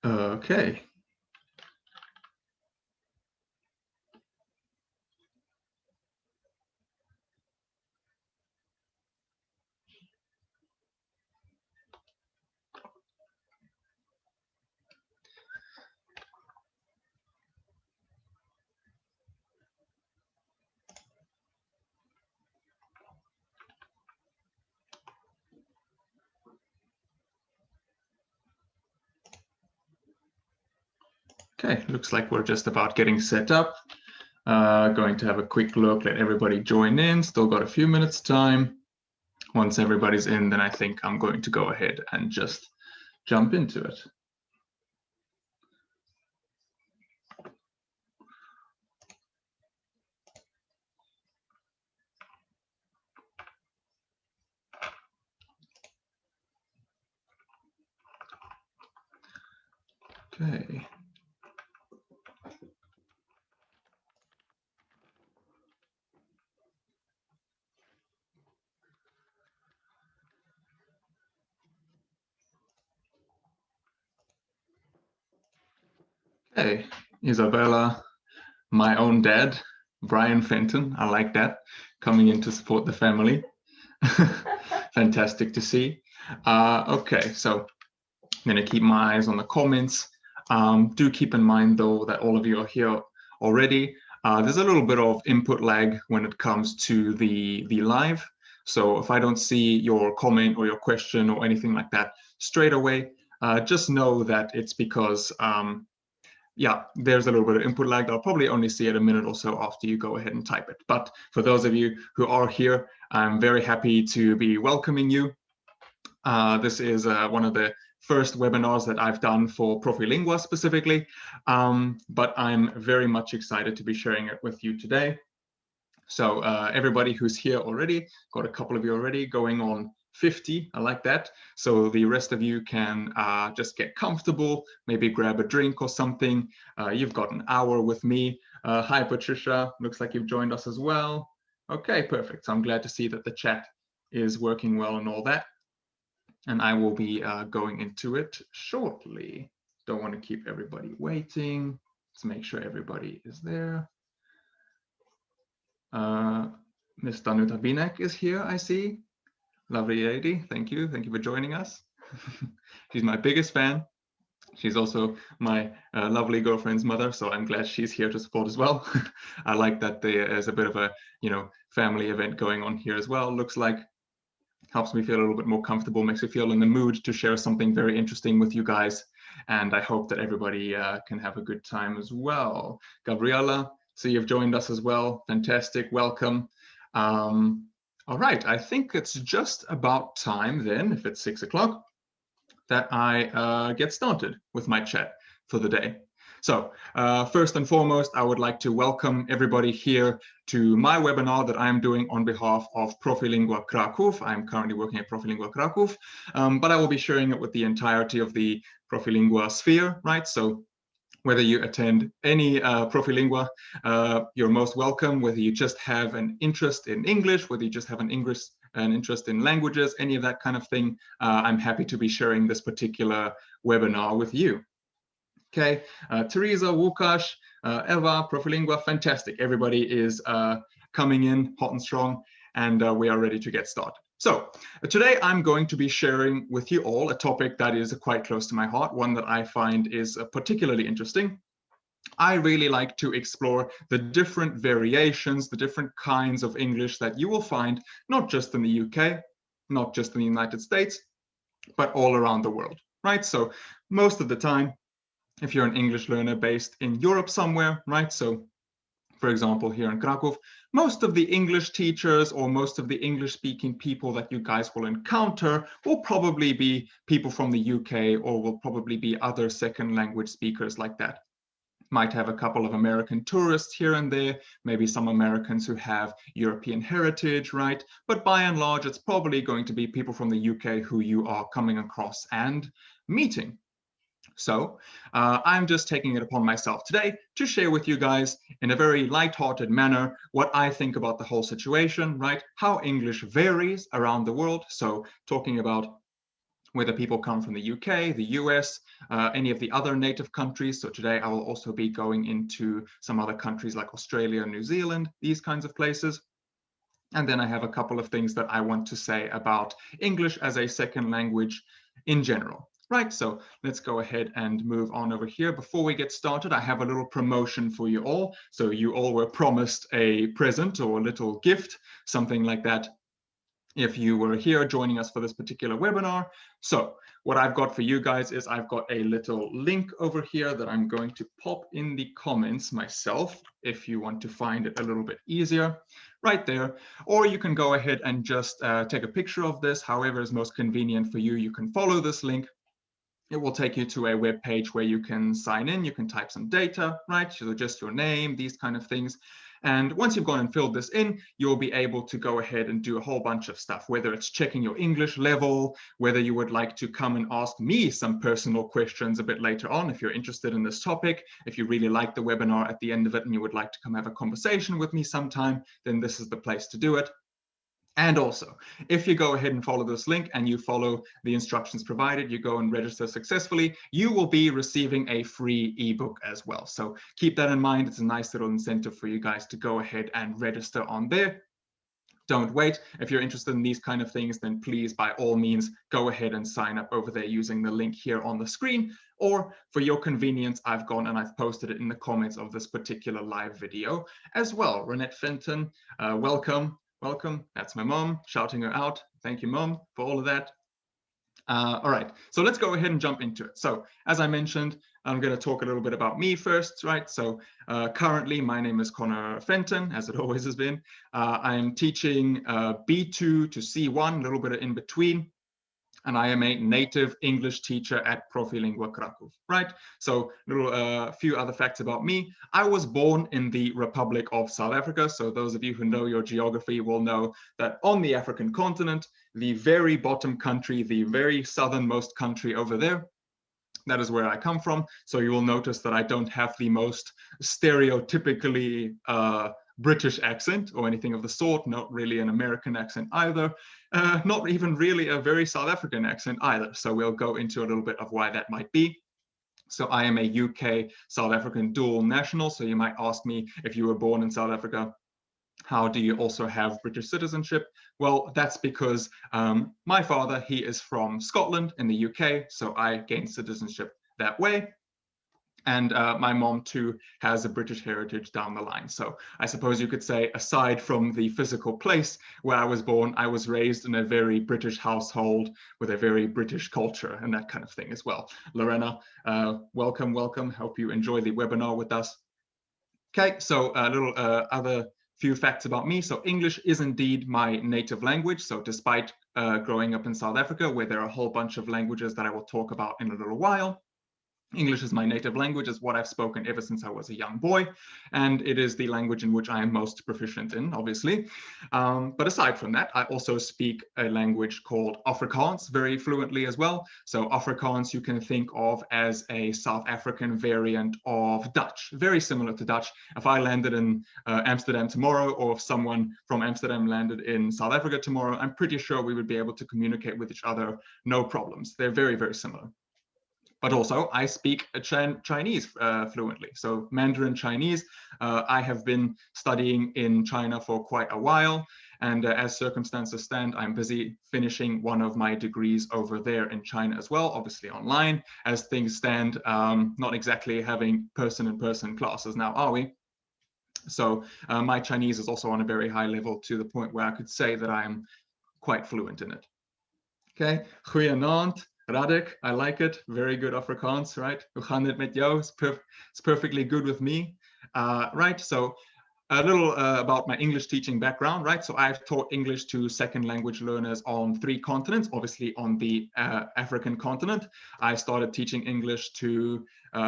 Okay. Okay, looks like we're just about getting set up. Going to have a quick look, let everybody join in. Still got a few minutes time. Once everybody's in, then I think I'm going to go ahead and just jump into it. Okay. Hey, Isabella, my own dad, Brian Fenton. I like that, coming in to support the family. Fantastic to see. Okay, so I'm going to keep my eyes on the comments. Do keep in mind, though, that all of you are here already. There's a little bit of input lag when it comes to the live. So if I don't see your comment or your question or anything like that straight away, just know that it's because yeah, there's a little bit of input lag. I'll probably only see it a minute or so after you go ahead and type it. But for those of you who are here, I'm very happy to be welcoming you. This is one of the first webinars that I've done for Profilingua specifically, but I'm very much excited to be sharing it with you today. So everybody who's here already, got a couple of you already, going on 50, I like that. So the rest of you can just get comfortable, maybe grab a drink or something. You've got an hour with me. Hi, Patricia, looks like you've joined us as well. Okay, perfect. So I'm glad to see that the chat is working well and all that. And I will be going into it shortly. Don't want to keep everybody waiting. Let's make sure everybody is there. Miss Danuta Binek is here, I see. Lovely lady, thank you. Thank you for joining us. She's my biggest fan. She's also my lovely girlfriend's mother, so I'm glad she's here to support as well. I like that there's a bit of a, family event going on here as well. Looks like helps me feel a little bit more comfortable, makes me feel in the mood to share something very interesting with you guys. And I hope that everybody can have a good time as well. Gabriela, so you've joined us as well. Fantastic, welcome. All right, I think it's just about time then, if it's 6 o'clock, that I get started with my chat for the day. So first and foremost, I would like to welcome everybody here to my webinar that I'm doing on behalf of Profilingua Kraków. I'm currently working at Profilingua Kraków, but I will be sharing it with the entirety of the Profilingua sphere, right? So whether you attend any Profilingua, you're most welcome, whether you just have an interest in English, whether you just have an interest in languages, any of that kind of thing, I'm happy to be sharing this particular webinar with you. Okay, Teresa, Łukasz, Eva, Profilingua, fantastic. Everybody is coming in hot and strong, and we are ready to get started. So today I'm going to be sharing with you all a topic that is quite close to my heart, one that I find is particularly interesting. I really like to explore the different variations, the different kinds of English that you will find, not just in the UK, not just in the United States, but all around the world, right? So most of the time, if you're an English learner based in Europe somewhere, right? So for example, here in Kraków, most of the English teachers or most of the English speaking people that you guys will encounter will probably be people from the UK or will probably be other second language speakers like that. Might have a couple of American tourists here and there, maybe some Americans who have European heritage, right? But by and large, it's probably going to be people from the UK who you are coming across and meeting. So I'm just taking it upon myself today to share with you guys in a very lighthearted manner what I think about the whole situation, right? How English varies around the world. So talking about whether people come from the UK, the US, any of the other native countries. So today I will also be going into some other countries like Australia, New Zealand, these kinds of places. And then I have a couple of things that I want to say about English as a second language in general. Right, so let's go ahead and move on over here. Before we get started, I have a little promotion for you all. So you all were promised a present or a little gift, something like that, if you were here joining us for this particular webinar. So what I've got for you guys is I've got a little link over here that I'm going to pop in the comments myself, if you want to find it a little bit easier, right there. Or you can go ahead and just take a picture of this, however is most convenient for you. You can follow this link. It will take you to a web page where you can sign in, you can type some data, right? So just your name, these kind of things. And once you've gone and filled this in, you'll be able to go ahead and do a whole bunch of stuff, whether it's checking your English level, whether you would like to come and ask me some personal questions a bit later on, if you're interested in this topic, if you really like the webinar at the end of it and you would like to come have a conversation with me sometime, then this is the place to do it. And also, if you go ahead and follow this link and you follow the instructions provided, you go and register successfully, you will be receiving a free ebook as well. So keep that in mind. It's a nice little incentive for you guys to go ahead and register on there. Don't wait. If you're interested in these kind of things, then please, by all means, go ahead and sign up over there using the link here on the screen. Or for your convenience, I've gone and I've posted it in the comments of this particular live video as well. Renette Fenton, welcome. Welcome. That's my mom, shouting her out. Thank you, Mom, for all of that. All right, so let's go ahead and jump into it. So as I mentioned, I'm going to talk a little bit about me first, right? So currently, my name is Connor Fenton, as it always has been. I am teaching B2 to C1, a little bit of in between. And I am a native English teacher at Profilingua Kraków, right? So a few other facts about me. I was born in the Republic of South Africa. So those of you who know your geography will know that on the African continent, the very bottom country, the very southernmost country over there, that is where I come from. So you will notice that I don't have the most stereotypically British accent or anything of the sort, not really an American accent either, not even really a very South African accent either. So we'll go into a little bit of why that might be. So I am a UK South African dual national. So you might ask me, if you were born in South Africa, how do you also have British citizenship? Well, that's because my father, he is from Scotland in the UK. So I gained citizenship that way. And my mom, too, has a British heritage down the line. So I suppose you could say, aside from the physical place where I was born, I was raised in a very British household with a very British culture and that kind of thing as well. Lorena, welcome, welcome. Hope you enjoy the webinar with us. Okay, so a little other few facts about me. So English is indeed my native language. So despite growing up in South Africa, where there are a whole bunch of languages that I will talk about in a little while, English is my native language, is what I've spoken ever since I was a young boy, and it is the language in which I am most proficient in, obviously. But aside from that, I also speak a language called Afrikaans very fluently as well. So Afrikaans you can think of as a South African variant of Dutch, very similar to Dutch. If I landed in Amsterdam tomorrow, or if someone from Amsterdam landed in South Africa tomorrow, I'm pretty sure we would be able to communicate with each other, no problems. They're very, very similar. But also, I speak Chinese fluently. So Mandarin Chinese, I have been studying in China for quite a while. And as circumstances stand, I'm busy finishing one of my degrees over there in China as well, obviously online. As things stand, not exactly having person-in-person classes now, are we? So my Chinese is also on a very high level, to the point where I could say that I am quite fluent in it. Okay, goeienaand. Radek, I like it. Very good Afrikaans, right? Hoe gaan het met jou? It's perfectly good with me, right? So a little about my English teaching background, right? So I've taught English to second language learners on 3 continents, obviously on the African continent. I started teaching English to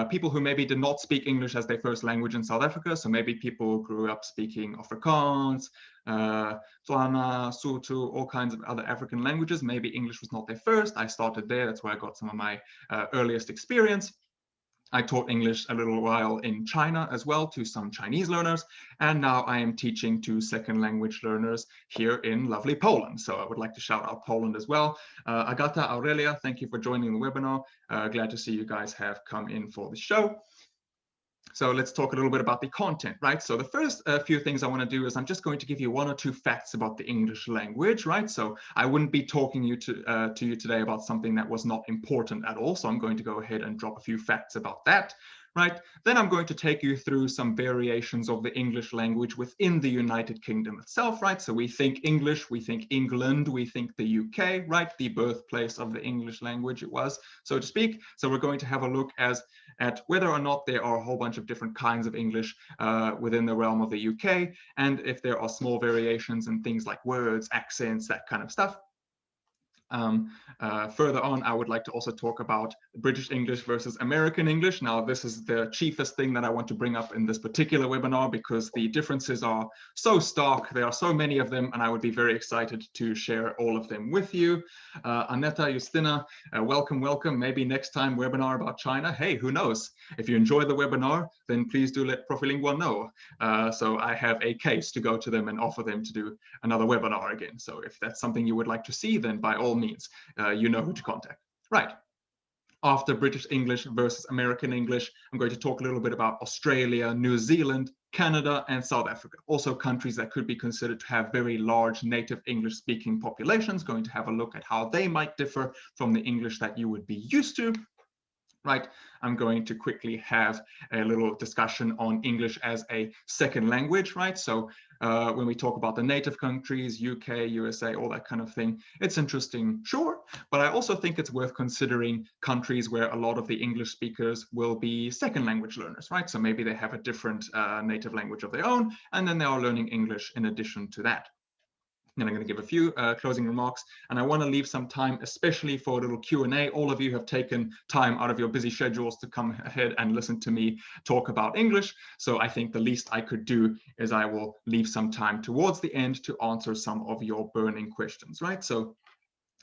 people who maybe did not speak English as their first language in South Africa. So maybe people grew up speaking Afrikaans, Tswana, Sotho, all kinds of other African languages. Maybe English was not their first. I started there. That's where I got some of my earliest experience. I taught English a little while in China as well to some Chinese learners, and now I am teaching to second language learners here in lovely Poland. So I would like to shout out Poland as well. Agata, Aurelia, thank you for joining the webinar. Glad to see you guys have come in for the show. So let's talk a little bit about the content, right? So the first few things I want to do is I'm just going to give you 1 or 2 facts about the English language, right? So I wouldn't be talking to you today about something that was not important at all. So I'm going to go ahead and drop a few facts about that, right? Then I'm going to take you through some variations of the English language within the United Kingdom itself, right? So we think English, we think England, we think the UK, right? The birthplace of the English language it was, so to speak. So we're going to have a look at whether or not there are a whole bunch of different kinds of English within the realm of the UK, and if there are small variations in things like words, accents, that kind of stuff. Further on, I would like to also talk about British English versus American English. Now, this is the chiefest thing that I want to bring up in this particular webinar because the differences are so stark. There are so many of them, and I would be very excited to share all of them with you. Aneta, Justina, welcome, welcome. Maybe next time webinar about China. Hey, who knows? If you enjoy the webinar, then please do let Profilingua know. So I have a case to go to them and offer them to do another webinar again. So if that's something you would like to see, then by all means, you know who to contact. Right. After British English versus American English, I'm going to talk a little bit about Australia, New Zealand, Canada, and South Africa. Also countries that could be considered to have very large native English speaking populations. Going to have a look at how they might differ from the English that you would be used to. Right, I'm going to quickly have a little discussion on English as a second language, right? So when we talk about the native countries, UK, USA, all that kind of thing, it's interesting, sure, but I also think it's worth considering countries where a lot of the English speakers will be second language learners, right? So maybe they have a different native language of their own, and then they are learning English in addition to that. And I'm going to give a few closing remarks, and I want to leave some time, especially for a little Q&A. All of you have taken time out of your busy schedules to come ahead and listen to me talk about English. So I think the least I could do is I will leave some time towards the end to answer some of your burning questions, right? So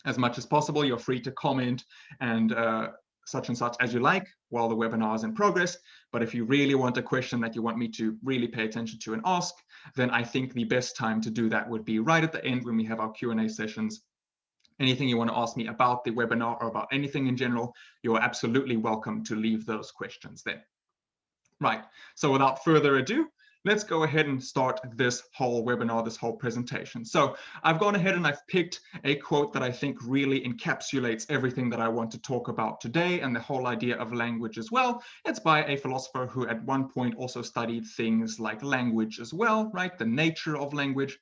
as much as possible, you're free to comment and such and such as you like while the webinar is in progress. But if you really want a question that you want me to really pay attention to and ask, then I think the best time to do that would be right at the end when we have our Q&A sessions. Anything you want to ask me about the webinar or about anything in general, you're absolutely welcome to leave those questions there. Right, so without further ado, let's go ahead and start this whole webinar, this whole presentation. So I've gone ahead and I've picked a quote that I think really encapsulates everything that I want to talk about today and the whole idea of language as well. It's by a philosopher who at one point also studied things like language as well, right? The nature of language.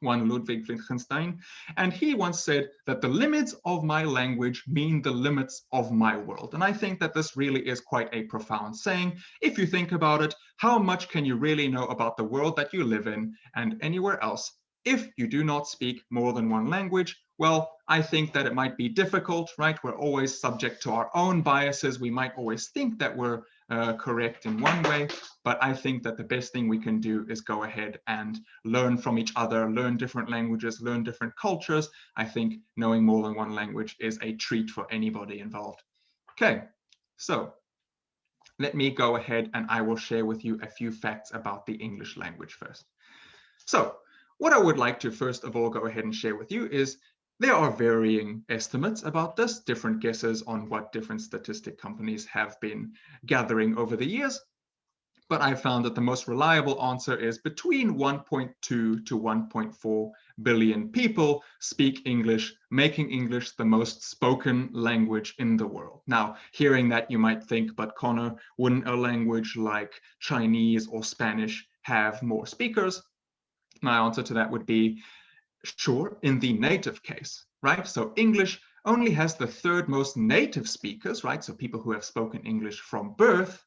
One Ludwig Wittgenstein, and he once said that the limits of my language mean the limits of my world. And I think that this really is quite a profound saying. If you think about it, how much can you really know about the world that you live in and anywhere else if you do not speak more than one language? Well, I think that it might be difficult, right? We're always subject to our own biases. We might always think that we're correct in one way, but I think that the best thing we can do is go ahead and learn from each other, learn different languages, learn different cultures. I think knowing more than one language is a treat for anybody involved. Okay, so let me go ahead and I will share with you a few facts about the English language first. So what I would like to first of all go ahead and share with you is there are varying estimates about this, different guesses on what different statistic companies have been gathering over the years. But I found that the most reliable answer is between 1.2 to 1.4 billion people speak English, making English the most spoken language in the world. Now, hearing that, you might think, but Connor, wouldn't a language like Chinese or Spanish have more speakers? My answer to that would be, sure, in the native case, right? So English only has the third most native speakers, right? So people who have spoken English from birth.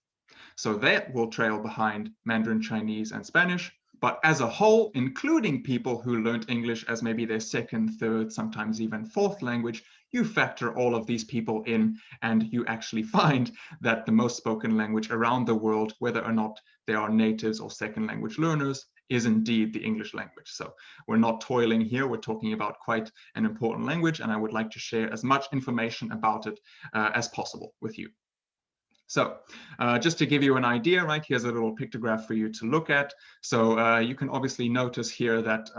So that will trail behind Mandarin Chinese and Spanish. But as a whole, including people who learned English as maybe their second, third, sometimes even fourth language, you factor all of these people in and you actually find that the most spoken language around the world, whether or not they are natives or second language learners, is indeed the English language. So we're not toiling here, we're talking about quite an important language, and I would like to share as much information about it as possible with you. So just to give you an idea, right, here's a little pictograph for you to look at. So you can obviously notice here that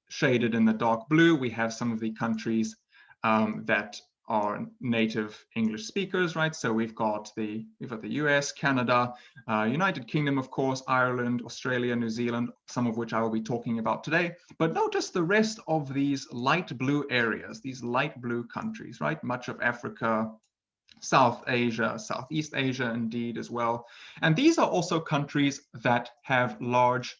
shaded in the dark blue, we have some of the countries that are native English speakers, right? So we've got the US, Canada, United Kingdom, of course, Ireland, Australia, New Zealand, some of which I will be talking about today. But notice the rest of these light blue areas, these light blue countries, right? Much of Africa, South Asia, Southeast Asia, indeed, as well. And these are also countries that have large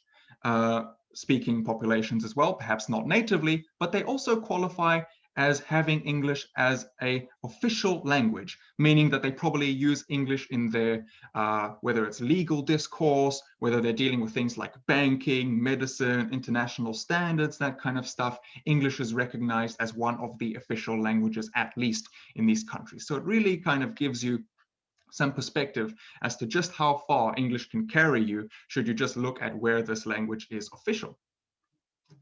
speaking populations as well, perhaps not natively, but they also qualify as having English as an official language, meaning that they probably use English in their, whether it's legal discourse, whether they're dealing with things like banking, medicine, international standards, that kind of stuff. English is recognized as one of the official languages, at least in these countries. So it really kind of gives you some perspective as to just how far English can carry you should you just look at where this language is official.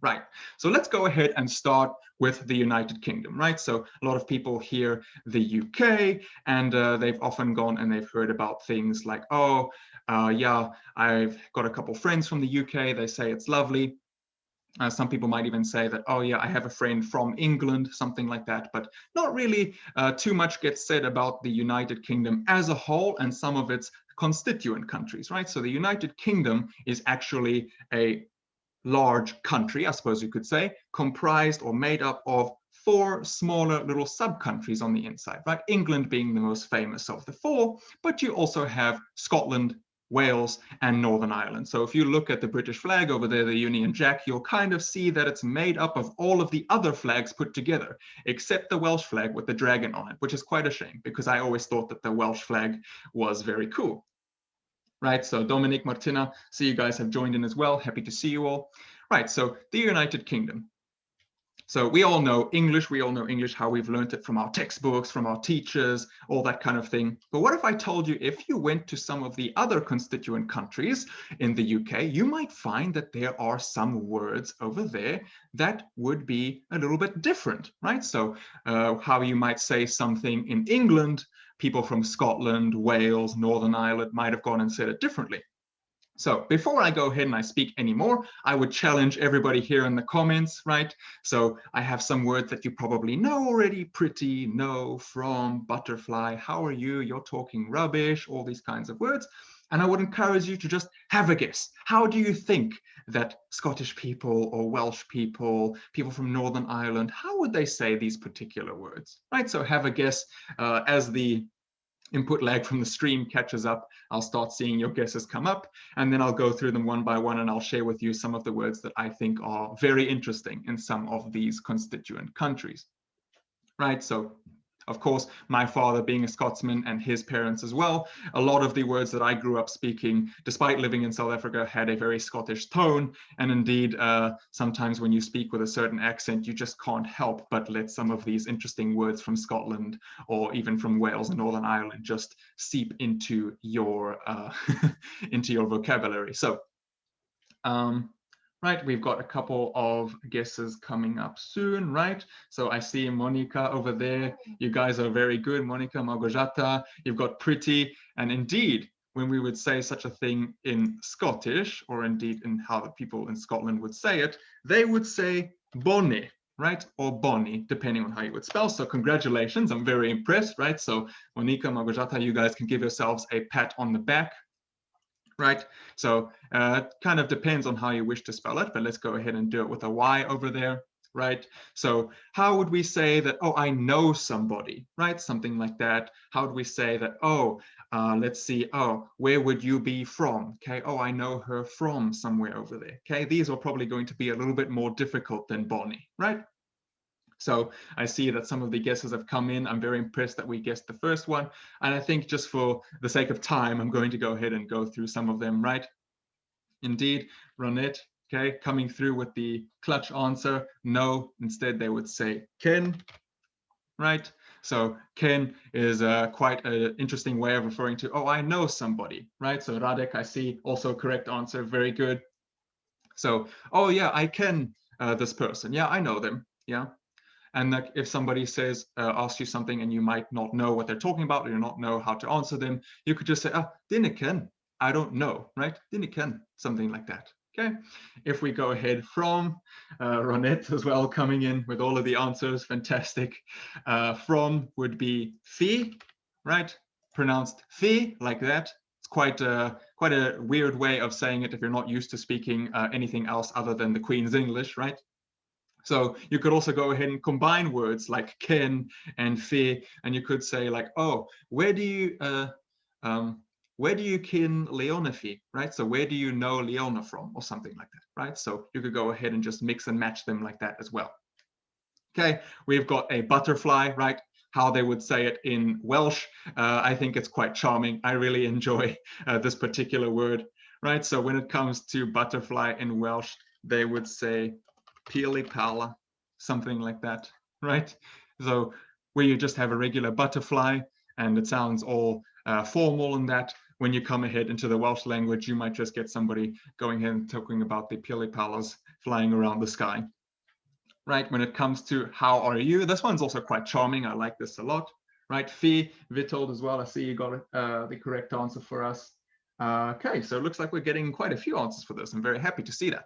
Right, so let's go ahead and start with the United Kingdom, right? So a lot of people hear the UK and they've often gone and they've heard about things like, oh, yeah, I've got a couple friends from the UK, they say it's lovely. Some people might even say that, oh yeah, I have a friend from England, something like that, but not really too much gets said about the United Kingdom as a whole and some of its constituent countries, right? So the United Kingdom is actually a large country, I suppose you could say, comprised or made up of 4 smaller little sub-countries on the inside, right? England being the most famous of the 4, but you also have Scotland, Wales, and Northern Ireland. So if you look at the British flag over there, the Union Jack, you'll kind of see that it's made up of all of the other flags put together, except the Welsh flag with the dragon on it, which is quite a shame because I always thought that the Welsh flag was very cool. Right, so Dominic, Martina, see you guys have joined in as well. Happy to see you all. Right, so the United Kingdom. So we all know English, how we've learned it from our textbooks, from our teachers, all that kind of thing. But what if I told you if you went to some of the other constituent countries in the UK, you might find that there are some words over there that would be a little bit different, right? So how you might say something in England, people from Scotland, Wales, Northern Ireland might have gone and said it differently. So before I go ahead and I speak anymore, I would challenge everybody here in the comments, right? So I have some words that you probably know already: pretty, no, from, butterfly, how are you, you're talking rubbish, all these kinds of words. And I would encourage you to just have a guess. How do you think that Scottish people or Welsh people, people from Northern Ireland, how would they say these particular words, right? So have a guess as the input lag from the stream catches up. I'll start seeing your guesses come up, and then I'll go through them one by one, and I'll share with you some of the words that I think are very interesting in some of these constituent countries, right? So of course, my father being a Scotsman and his parents as well, a lot of the words that I grew up speaking, despite living in South Africa, had a very Scottish tone. And indeed, sometimes when you speak with a certain accent, you just can't help but let some of these interesting words from Scotland or even from Wales and Northern Ireland just seep into your, into your vocabulary. So, right, we've got a couple of guesses coming up soon, right? So I see Monica over there. You guys are very good. Monica, Małgorzata, you've got pretty. And indeed, when we would say such a thing in Scottish, or indeed in how the people in Scotland would say it, they would say bonny, right? Or bonny, depending on how you would spell. So congratulations, I'm very impressed, right? So Monica, Małgorzata, you guys can give yourselves a pat on the back. Right, so it kind of depends on how you wish to spell it, but let's go ahead and do it with a Y over there, right? So how would we say that, oh, I know somebody, right? Something like that. How would we say that, oh, let's see, oh, where would you be from? Okay, oh, I know her from somewhere over there. Okay, these are probably going to be a little bit more difficult than Bonnie, right? So I see that some of the guesses have come in. I'm very impressed that we guessed the first one. And I think just for the sake of time, I'm going to go ahead and go through some of them, right? Indeed, Ronette, okay, coming through with the clutch answer, no. Instead, they would say Ken, right? So Ken is quite an interesting way of referring to, oh, I know somebody, right? So Radek, I see, also correct answer, very good. So, oh yeah, I ken this person. Yeah, I know them, yeah. And like if somebody says, asks you something and you might not know what they're talking about, or you not know how to answer them, you could just say, "Didn't ken, I don't know," right? "Didn't ken," something like that. Okay, if we go ahead from Ronette as well, coming in with all of the answers, fantastic. From would be fi, right? Pronounced fi, like that. It's quite a weird way of saying it if you're not used to speaking anything else other than the Queen's English, right? So you could also go ahead and combine words like ken and fi, and you could say like, "Oh, where do you ken Leona fi?" Right? So where do you know Leona from, or something like that, right? So you could go ahead and just mix and match them like that as well. Okay, we've got a butterfly, right? How they would say it in Welsh. I think it's quite charming. I really enjoy this particular word, right? So when it comes to butterfly in Welsh, they would say pili pala, something like that, right? So where you just have a regular butterfly and it sounds all formal and that, when you come ahead into the Welsh language, you might just get somebody going ahead and talking about the pili palas flying around the sky. Right, when it comes to how are you, this one's also quite charming. I like this a lot, right? Fi, Vitold as well. I see you got the correct answer for us. Okay, so it looks like we're getting quite a few answers for this. I'm very happy to see that.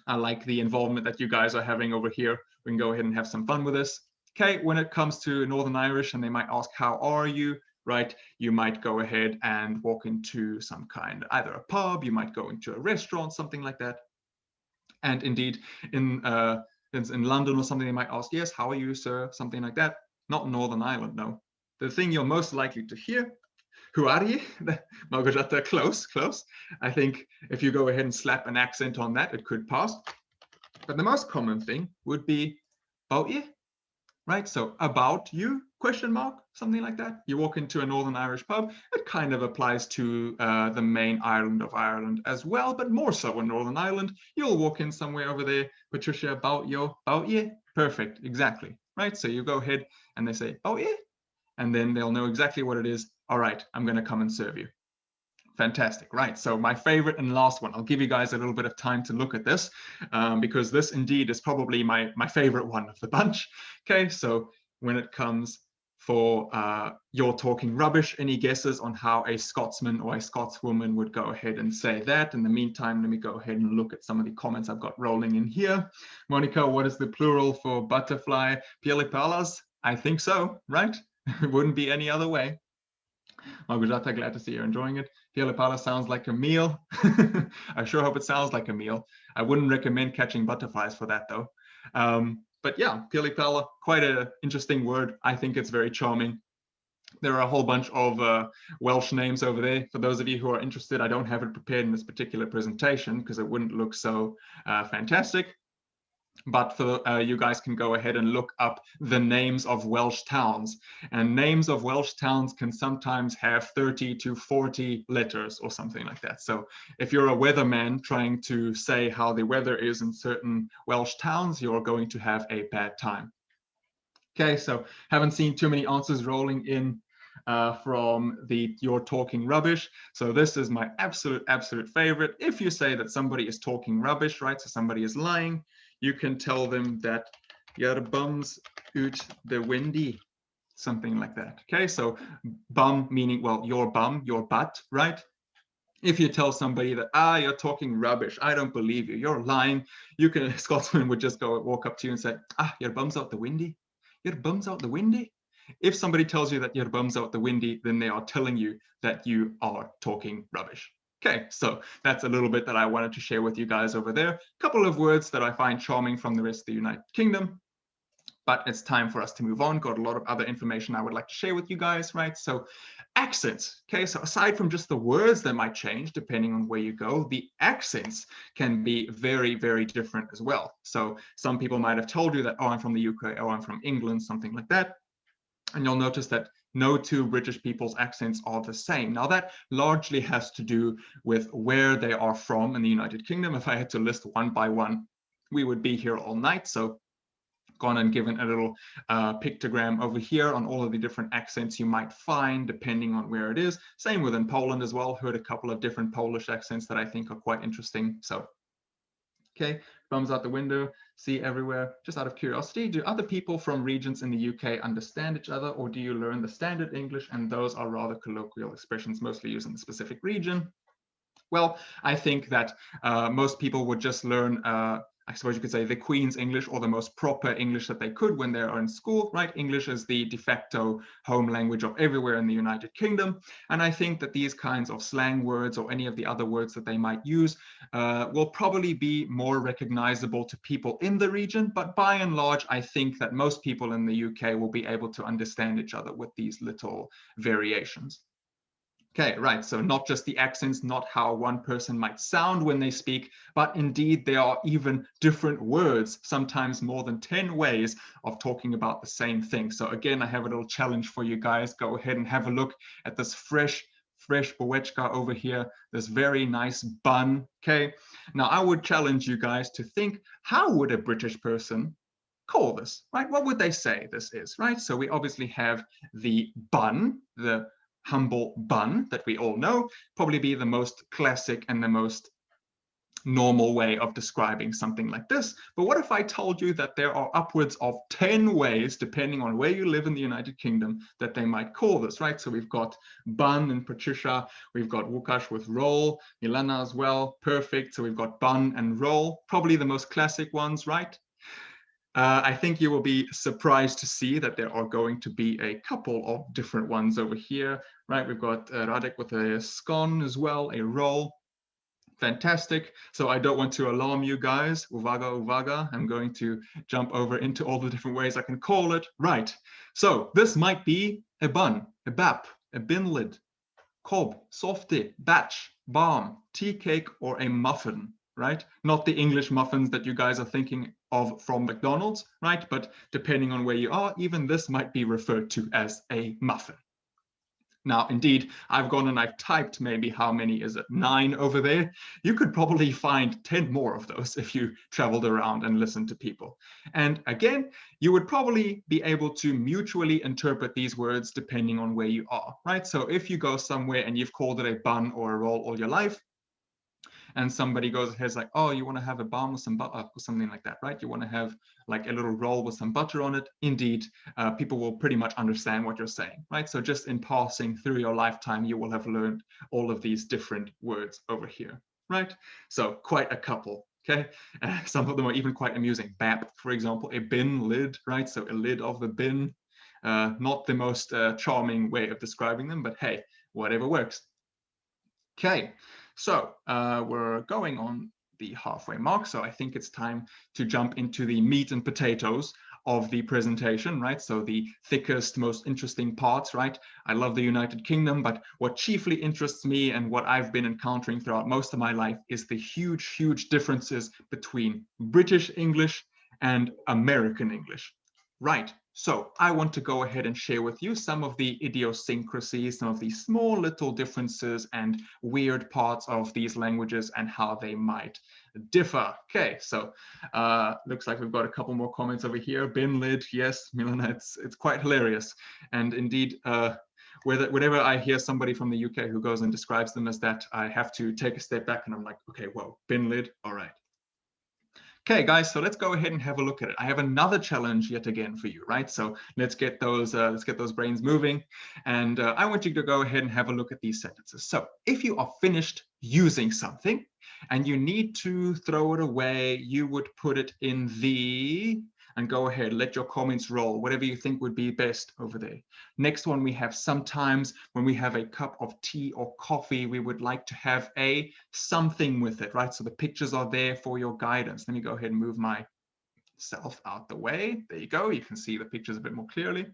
I like the involvement that you guys are having over here. We can go ahead and have some fun with this. Okay, when it comes to Northern Irish and they might ask, how are you, right? You might go ahead and walk into some kind, either a pub, you might go into a restaurant, something like that. And indeed, in London or something, they might ask, "Yes, how are you, sir?" Something like that. Not in Northern Ireland, no. The thing you're most likely to hear, "Who are you?" Małgorzata, close, close. I think if you go ahead and slap an accent on that, it could pass. But the most common thing would be "About you," right? So "about you?" question mark, something like that. You walk into a Northern Irish pub, it kind of applies to the main island of Ireland as well, but more so in Northern Ireland. You'll walk in somewhere over there, "Patricia, about you?" Perfect, exactly, right? So you go ahead and they say "about you," and then they'll know exactly what it is. All right, I'm going to come and serve you. Fantastic, right? So my favorite and last one, I'll give you guys a little bit of time to look at this because this indeed is probably my favorite one of the bunch. Okay, so when it comes for "you're talking rubbish," any guesses on how a Scotsman or a Scotswoman would go ahead and say that? In the meantime, let me go ahead and look at some of the comments I've got rolling in here. Monica, what is the plural for butterfly? Pielipalas? I think so, right? It wouldn't be any other way. Małgorzata, glad to see you're enjoying it. Pielipala sounds like a meal. I sure hope it sounds like a meal. I wouldn't recommend catching butterflies for that though. But yeah, Pielipala, quite an interesting word. I think it's very charming. There are a whole bunch of Welsh names over there. For those of you who are interested, I don't have it prepared in this particular presentation because it wouldn't look so fantastic. But for you guys can go ahead and look up the names of Welsh towns. And names of Welsh towns can sometimes have 30 to 40 letters or something like that. So if you're a weatherman trying to say how the weather is in certain Welsh towns, you're going to have a bad time. Okay, so haven't seen too many answers rolling in from the "you're talking rubbish." So this is my absolute favorite. If you say that somebody is talking rubbish, right? So somebody is lying, you can tell them that "your bum's out the windy," something like that. Okay, so bum meaning, well, your bum, your butt, right? If you tell somebody that, "you're talking rubbish, I don't believe you, you're lying," you can, a Scotsman would just go walk up to you and say, "Your bum's out the windy. Your bum's out the windy." If somebody tells you that your bum's out the windy, then they are telling you that you are talking rubbish. Okay, so that's a little bit that I wanted to share with you guys over there. A couple of words that I find charming from the rest of the United Kingdom. But it's time for us to move on. Got a lot of other information I would like to share with you guys, right? So accents, okay? So aside from just the words that might change depending on where you go, the accents can be very, very different as well. So some people might have told you that, I'm from the UK, I'm from England, something like that. And you'll notice that no two British people's accents are the same. Now that largely has to do with where they are from in the United Kingdom. If I had to list one by one, we would be here all night. So gone and given a little pictogram over here on all of the different accents you might find depending on where it is. Same within Poland as well. Heard a couple of different Polish accents that I think are quite interesting. So, okay, thumbs out the window, see everywhere. Just out of curiosity, do other people from regions in the UK understand each other, or do you learn the standard English and those are rather colloquial expressions mostly used in the specific region? Well, I think that most people would just learn, I suppose you could say, the Queen's English, or the most proper English that they could when they are in school, right? English is the de facto home language of everywhere in the United Kingdom. And I think that these kinds of slang words or any of the other words that they might use will probably be more recognizable to people in the region. But by and large, I think that most people in the UK will be able to understand each other with these little variations. Okay, right, so not just the accents, not how one person might sound when they speak, but indeed there are even different words, sometimes more than 10 ways of talking about the same thing. So again, I have a little challenge for you guys. Go ahead and have a look at this fresh bułeczka over here, this very nice bun, okay? Now I would challenge you guys to think, how would a British person call this, right? What would they say this is, right? So we obviously have the bun, the humble bun that we all know, probably be the most classic and the most normal way of describing something like this. But what if I told you that there are upwards of 10 ways, depending on where you live in the United Kingdom, that they might call this, right? So we've got bun and Patricia, we've got Łukasz with roll, Milena as well, perfect. So we've got bun and roll, probably the most classic ones, right? I think you will be surprised to see that there are going to be a couple of different ones over here, right? We've got Radek with a scone as well, a roll. Fantastic. So I don't want to alarm you guys. Uwaga, uwaga. I'm going to jump over into all the different ways I can call it. Right. So this might be a bun, a bap, a bin lid, cob, softy, batch, balm, tea cake, or a muffin, right? Not the English muffins that you guys are thinking of from McDonald's, right? But depending on where you are, even this might be referred to as a muffin. Now, indeed, I've gone and I've typed maybe, how many is it? 9 over there. You could probably find 10 more of those if you traveled around and listened to people. And again, you would probably be able to mutually interpret these words depending on where you are, right? So if you go somewhere and you've called it a bun or a roll all your life, and somebody goes ahead, like, oh, you want to have a bun with some butter or something like that, right? You want to have like a little roll with some butter on it. Indeed, people will pretty much understand what you're saying, right? So just in passing through your lifetime, you will have learned all of these different words over here, right? So quite a couple. Okay, some of them are even quite amusing. Bap, for example, a bin lid, right? So a lid of the bin. Not the most charming way of describing them, but hey, whatever works. Okay, so we're going on the halfway mark, so I think it's time to jump into the meat and potatoes of the presentation, right? So the thickest, most interesting parts, right? I love the United Kingdom, but what chiefly interests me and what I've been encountering throughout most of my life is the huge, huge differences between British English and American English. Right, so I want to go ahead and share with you some of the idiosyncrasies, some of the small little differences and weird parts of these languages and how they might differ. Okay, so looks like we've got a couple more comments over here. Bin lid, yes, Milena, it's quite hilarious. And indeed, whenever I hear somebody from the UK who goes and describes them as that, I have to take a step back and I'm like, okay, whoa, bin lid, all right. Okay, guys, so let's go ahead and have a look at it. I have another challenge yet again for you, right? So let's get those brains moving. And I want you to go ahead and have a look at these sentences. So if you are finished using something and you need to throw it away, you would put it in the, and go ahead, let your comments roll, whatever you think would be best over there. Next one, we have sometimes when we have a cup of tea or coffee, we would like to have a something with it, right? So the pictures are there for your guidance. Let me go ahead and move myself out the way. There you go. You can see the pictures a bit more clearly.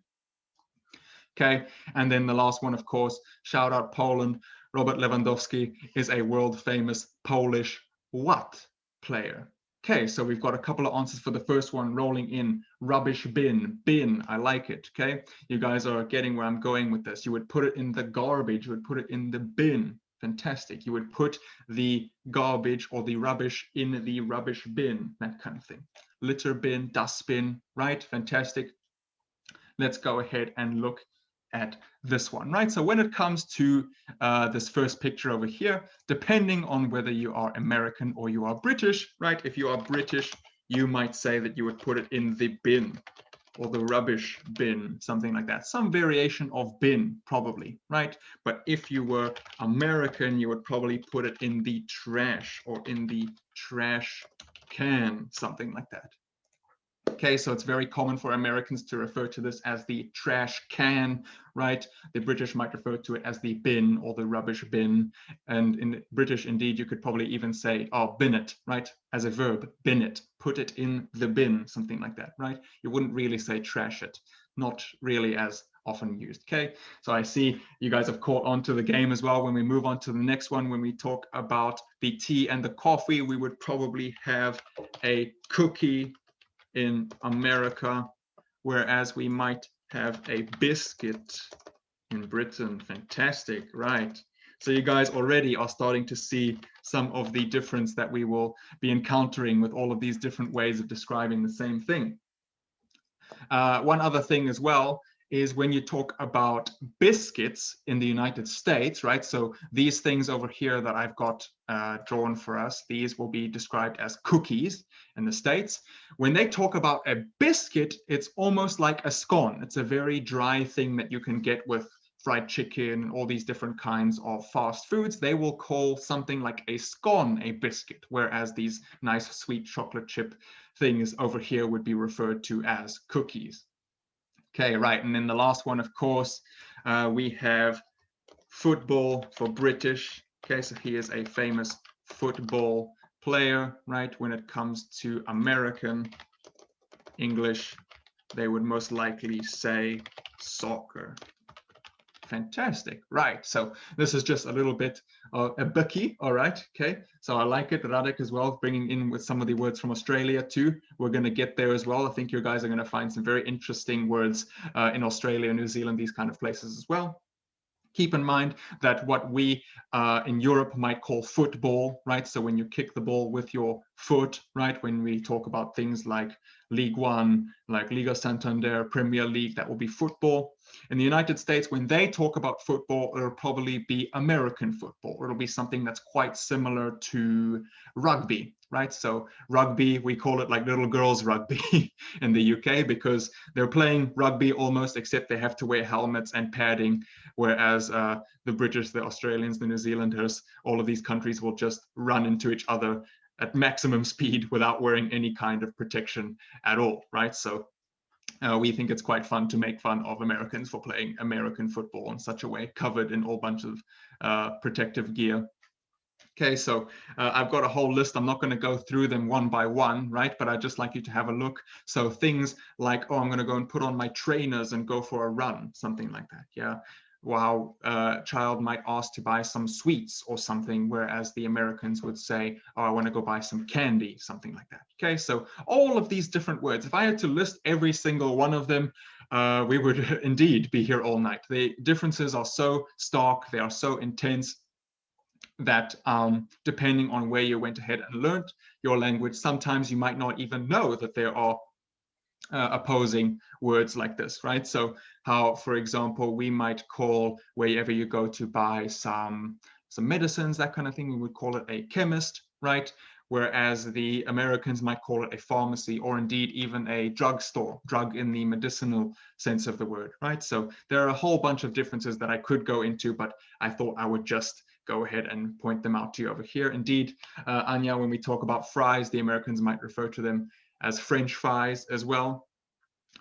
Okay, and then the last one, of course, shout out Poland. Robert Lewandowski is a world famous Polish what player? Okay, so we've got a couple of answers for the first one, rolling in. Rubbish bin, bin, I like it, okay? You guys are getting where I'm going with this. You would put it in the garbage, you would put it in the bin. Fantastic. You would put the garbage or the rubbish in the rubbish bin, that kind of thing. Litter bin, dustbin, right? Fantastic. Let's go ahead and look at this one, right? So when it comes to this first picture over here, depending on whether you are American or you are British, right? If you are British, you might say that you would put it in the bin or the rubbish bin, something like that. Some variation of bin, probably, right? But if you were American, you would probably put it in the trash or in the trash can, something like that. Okay, so it's very common for Americans to refer to this as the trash can, right? The British might refer to it as the bin or the rubbish bin. And in British, indeed, you could probably even say, oh, bin it, right? As a verb, bin it, put it in the bin, something like that, right? You wouldn't really say trash it, not really as often used, okay? So I see you guys have caught on to the game as well. When we move on to the next one, when we talk about the tea and the coffee, we would probably have a cookie in America, whereas we might have a biscuit in Britain. Fantastic, right? So you guys already are starting to see some of the difference that we will be encountering with all of these different ways of describing the same thing. One other thing as well is when you talk about biscuits in the United States, right? So these things over here that I've got drawn for us, these will be described as cookies in the States. When they talk about a biscuit, it's almost like a scone. It's a very dry thing that you can get with fried chicken and all these different kinds of fast foods. They will call something like a scone a biscuit, whereas these nice sweet chocolate chip things over here would be referred to as cookies. Okay, right, and then the last one, of course, we have football for British. Okay, so he is a famous football player, right? When it comes to American English, they would most likely say soccer. Fantastic, right? So this is just a little bit a bookie, all right? Okay, so I like it. Radek as well, bringing in with some of the words from Australia too. We're going to get there as well. I think you guys are going to find some very interesting words in Australia, New Zealand, these kind of places as well. Keep in mind that what we in Europe might call football, right? So when you kick the ball with your foot, right? When we talk about things like League One, like Liga Santander, Premier League, that will be football. In the United States, when they talk about football, it'll probably be American football. It'll be something that's quite similar to rugby, right? So rugby, we call it like little girls rugby in the UK because they're playing rugby almost, except they have to wear helmets and padding, whereas the British, the Australians, the New Zealanders, all of these countries will just run into each other at maximum speed without wearing any kind of protection at all, right? So we think it's quite fun to make fun of Americans for playing American football in such a way, covered in all bunch of protective gear. Okay, so I've got a whole list. I'm not going to go through them one by one, right? But I'd just like you to have a look. So things like, oh, I'm going to go and put on my trainers and go for a run, something like that, yeah. Wow, a child might ask to buy some sweets or something, whereas the Americans would say, oh, I want to go buy some candy, something like that. Okay, so all of these different words, if I had to list every single one of them, we would indeed be here all night. The differences are so stark, they are so intense that depending on where you went ahead and learned your language, sometimes you might not even know that there are opposing words like this, right? So how, for example, we might call wherever you go to buy some medicines, that kind of thing, we would call it a chemist, right? Whereas the Americans might call it a pharmacy, or indeed even a drugstore, drug in the medicinal sense of the word, right? So there are a whole bunch of differences that I could go into, but I thought I would just go ahead and point them out to you over here. Indeed, Anya, when we talk about fries, the Americans might refer to them as French fries as well.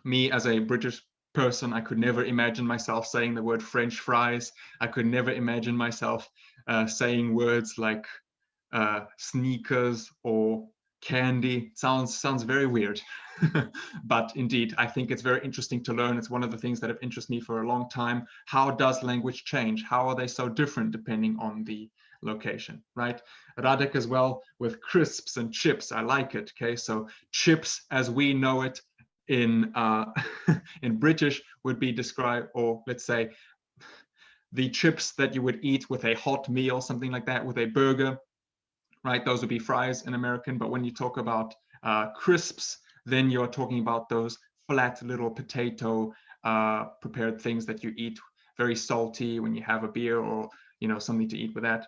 Me as a British person, I could never imagine myself saying the word French fries. I could never imagine myself saying words like sneakers or candy. Sounds very weird. But indeed, I think it's very interesting to learn. It's one of the things that have interested me for a long time. How does language change? How are they so different depending on the location, right? Radek as well with crisps and chips. I like it. Okay, so chips as we know it in in British would be described, or let's say the chips that you would eat with a hot meal, something like that, with a burger, right? Those would be fries in American. But when you talk about crisps, then you're talking about those flat little potato prepared things that you eat, very salty when you have a beer or, you know, something to eat with that.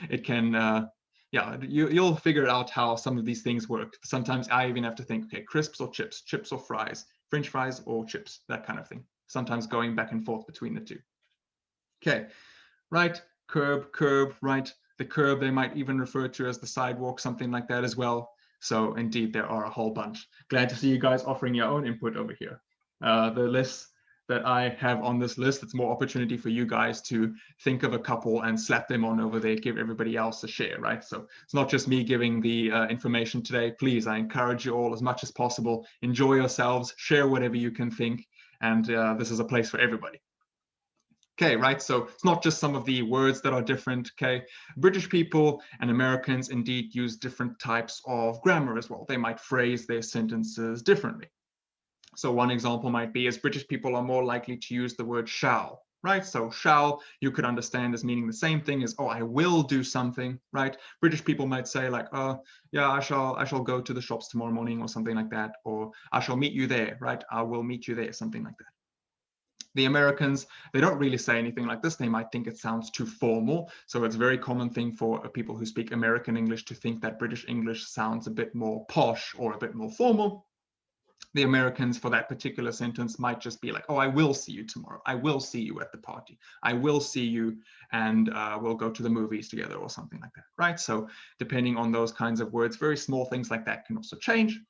It can, yeah, you'll figure out how some of these things work. Sometimes I even have to think, okay, crisps or chips, chips or fries, French fries or chips, that kind of thing. Sometimes going back and forth between the two. Okay, right, curb, right. The curb, they might even refer to as the sidewalk, something like that as well. So indeed, there are a whole bunch. Glad to see you guys offering your own input over here. The list that I have on this list, it's more opportunity for you guys to think of a couple and slap them on over there, give everybody else a share, right? So it's not just me giving the information today. Please, I encourage you all as much as possible. Enjoy yourselves, share whatever you can think, and this is a place for everybody. Okay, right, so it's not just some of the words that are different, okay? British people and Americans indeed use different types of grammar as well. They might phrase their sentences differently. So one example might be, as British people are more likely to use the word shall, right? So shall, you could understand as meaning the same thing as, oh, I will do something, right? British people might say like, oh, yeah, I shall go to the shops tomorrow morning or something like that, or I shall meet you there, right? I will meet you there, something like that. The Americans, they don't really say anything like this. They might think it sounds too formal. So it's a very common thing for people who speak American English to think that British English sounds a bit more posh or a bit more formal. The Americans for that particular sentence might just be like, oh, I will see you tomorrow. I will see you at the party. I will see you and we'll go to the movies together or something like that, right? So depending on those kinds of words, very small things like that can also change.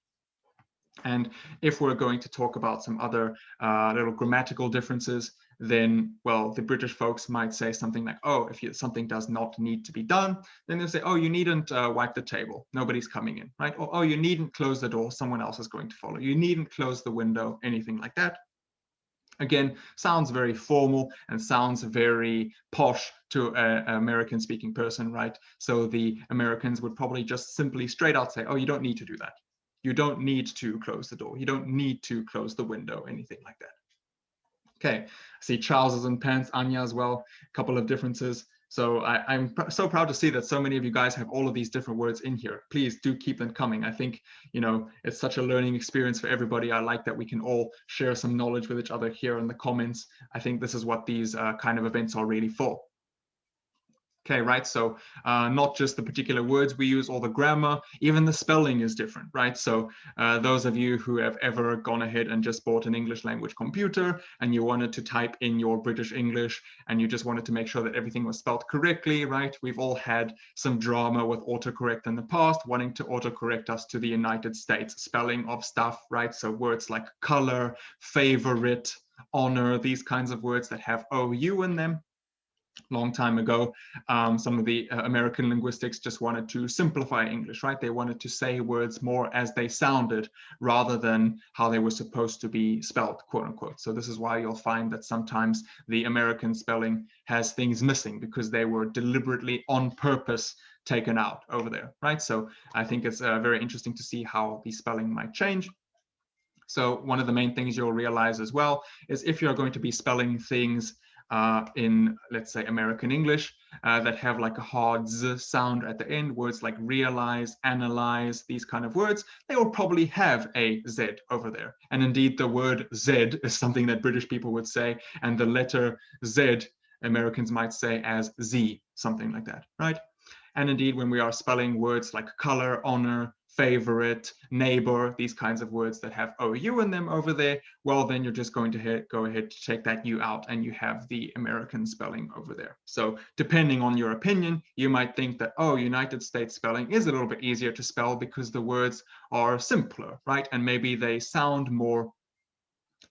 And if we're going to talk about some other little grammatical differences, then, well, the British folks might say something like, oh, if something does not need to be done, then they'll say, oh, you needn't wipe the table. Nobody's coming in, right? Or, oh, you needn't close the door. Someone else is going to follow. You needn't close the window, anything like that. Again, sounds very formal and sounds very posh to an American speaking person, right? So the Americans would probably just simply straight out say, oh, you don't need to do that. You don't need to close the door. You don't need to close the window, anything like that. Okay, I see trousers and pants, Anya as well, a couple of differences. So I'm so proud to see that so many of you guys have all of these different words in here. Please do keep them coming. I think, you know, it's such a learning experience for everybody. I like that we can all share some knowledge with each other here in the comments. I think this is what these kind of events are really for. Okay, right, so not just the particular words we use or the grammar, even the spelling is different, right? So those of you who have ever gone ahead and just bought an English language computer and you wanted to type in your British English and you just wanted to make sure that everything was spelled correctly, right? We've all had some drama with autocorrect in the past, wanting to autocorrect us to the United States spelling of stuff, right? So words like color, favorite, honor, these kinds of words that have OU in them. Long time ago, some of the American linguistics just wanted to simplify English, right? They wanted to say words more as they sounded rather than how they were supposed to be spelled, quote unquote. So this is why you'll find that sometimes the American spelling has things missing because they were deliberately on purpose taken out over there, right? So I think it's very interesting to see how the spelling might change. So one of the main things you'll realize as well is if you're going to be spelling things in, let's say, American English that have like a hard Z sound at the end, words like realize, analyze, these kind of words, they will probably have a Z over there. And indeed, the word Z is something that British people would say, and the letter Z, Americans might say as Z, something like that, right? And indeed, when we are spelling words like color, honor, favorite, neighbor, these kinds of words that have OU in them over there, well, then you're just going to go ahead to take that U out and you have the American spelling over there. So depending on your opinion, you might think that, oh, United States spelling is a little bit easier to spell because the words are simpler, right? And maybe they sound more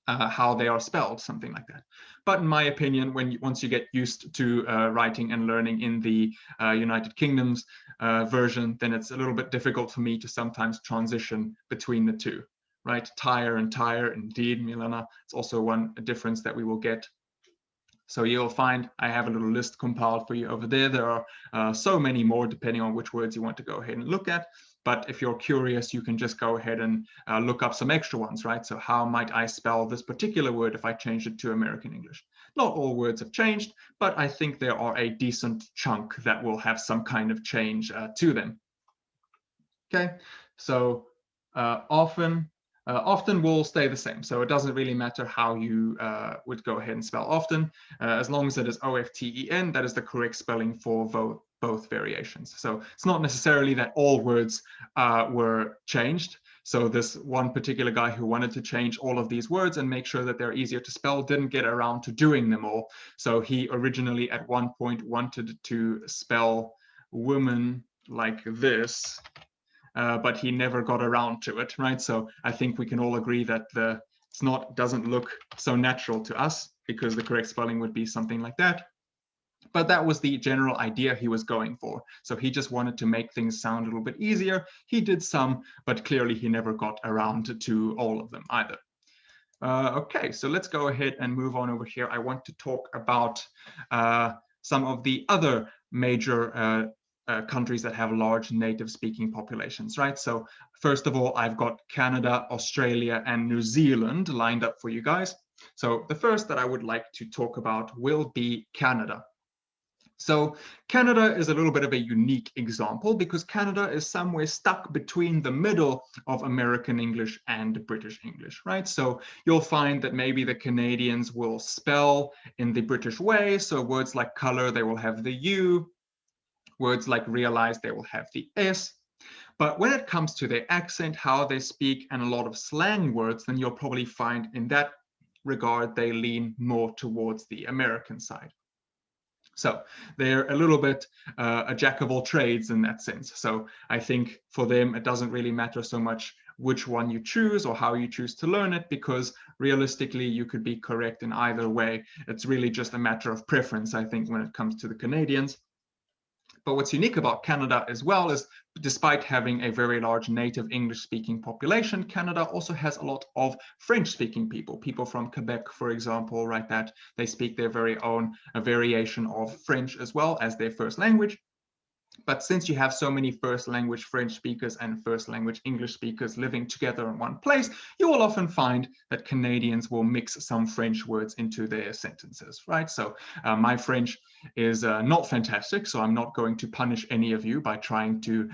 how they are spelled, something like that. But in my opinion, once you get used to writing and learning in the United Kingdom's version, then it's a little bit difficult for me to sometimes transition between the two, right? Tire and tire, indeed, Milana, it's also one difference that we will get. So you'll find I have a little list compiled for you over there. There are so many more depending on which words you want to go ahead and look at. But if you're curious, you can just go ahead and look up some extra ones, right? So how might I spell this particular word if I changed it to American English? Not all words have changed, but I think there are a decent chunk that will have some kind of change to them. Okay, so often often will stay the same. So it doesn't really matter how you would go ahead and spell often, as long as it is O-F-T-E-N, that is the correct spelling for both variations. So it's not necessarily that all words were changed. So this one particular guy who wanted to change all of these words and make sure that they're easier to spell didn't get around to doing them all. So he originally at one point wanted to spell woman like this, but he never got around to it, right? So I think we can all agree that doesn't look so natural to us, because the correct spelling would be something like that. But that was the general idea he was going for. So he just wanted to make things sound a little bit easier. He did some, but clearly he never got around to all of them either. Okay, so let's go ahead and move on over here. I want to talk about some of the other major countries that have large native speaking populations, right? So first of all, I've got Canada, Australia, and New Zealand lined up for you guys. So the first that I would like to talk about will be Canada. So Canada is a little bit of a unique example, because Canada is somewhere stuck between the middle of American English and British English, right? So you'll find that maybe the Canadians will spell in the British way. So words like color, they will have the U. Words like realize, they will have the S. But when it comes to their accent, how they speak, and a lot of slang words, then you'll probably find in that regard, they lean more towards the American side. So they're a little bit a jack of all trades in that sense. So I think for them, it doesn't really matter so much which one you choose or how you choose to learn it, because realistically, you could be correct in either way. It's really just a matter of preference, I think, when it comes to the Canadians. But what's unique about Canada as well is, despite having a very large native English-speaking population, Canada also has a lot of French-speaking people from Quebec, for example, right? That they speak their very own variation of French as well as their first language. But since you have so many first language French speakers and first language English speakers living together in one place, you will often find that Canadians will mix some French words into their sentences, right? So my French is not fantastic, so I'm not going to punish any of you by trying to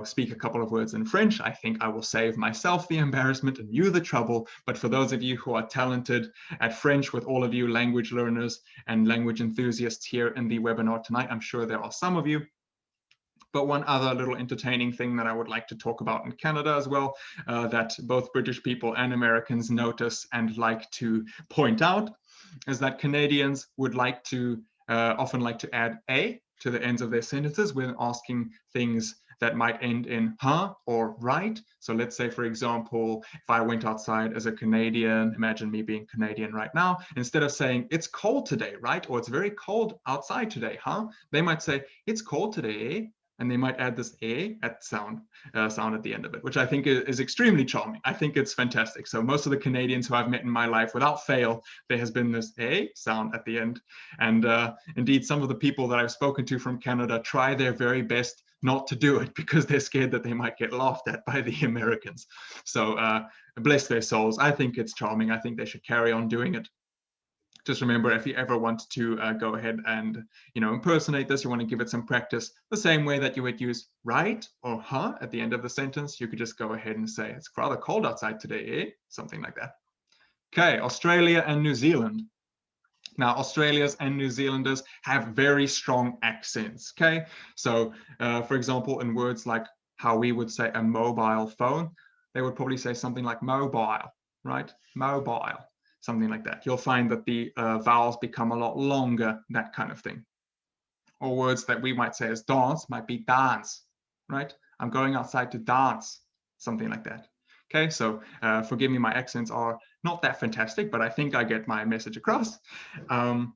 speak a couple of words in French. I think I will save myself the embarrassment and you the trouble. But for those of you who are talented at French, with all of you language learners and language enthusiasts here in the webinar tonight, I'm sure there are some of you. But one other little entertaining thing that I would like to talk about in Canada as well, that both British people and Americans notice and like to point out, is that Canadians would like to often like to add a to the ends of their sentences when asking things that might end in huh or right. So let's say, for example, if I went outside as a Canadian, imagine me being Canadian right now, instead of saying it's cold today, right? Or it's very cold outside today, huh? They might say it's cold today, eh? And they might add this at sound at the end of it, which I think is extremely charming. I think it's fantastic. So most of the Canadians who I've met in my life, without fail, there has been this sound at the end. And indeed, some of the people that I've spoken to from Canada try their very best not to do it, because they're scared that they might get laughed at by the Americans. So bless their souls. I think it's charming. I think they should carry on doing it. Just remember, if you ever want to go ahead and impersonate this, you want to give it some practice, the same way that you would use right or huh at the end of the sentence, you could just go ahead and say, it's rather cold outside today, eh? Something like that. Okay, Australia and New Zealand. Now, Australians and New Zealanders have very strong accents, okay? So, for example, in words like how we would say a mobile phone, they would probably say something like mobile, right? Mobile. Something like that. You'll find that the vowels become a lot longer, that kind of thing. Or words that we might say as dance might be dance, right? I'm going outside to dance, something like that. Okay, so forgive me, my accents are not that fantastic, but I think I get my message across. And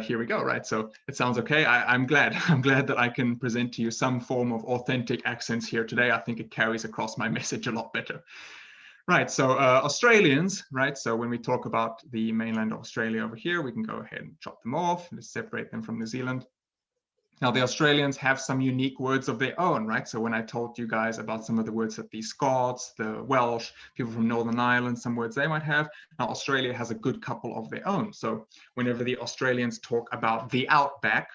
here we go, right? So it sounds okay. I'm glad that I can present to you some form of authentic accents here today. I think it carries across my message a lot better. Right, so Australians, right? So when we talk about the mainland of Australia over here, we can go ahead and chop them off. Let's separate them from New Zealand. Now, the Australians have some unique words of their own, right? So when I told you guys about some of the words that the Scots, the Welsh, people from Northern Ireland, some words they might have, now Australia has a good couple of their own. So whenever the Australians talk about the outback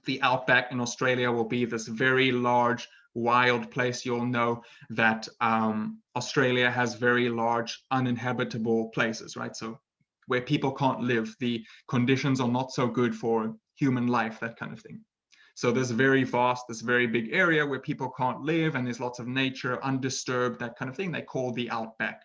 in Australia will be this very large wild place, you'll know that Australia has very large uninhabitable places, right? So where people can't live, the conditions are not so good for human life, that kind of thing. So this very vast, this very big area where people can't live and there's lots of nature, undisturbed, that kind of thing, they call the outback,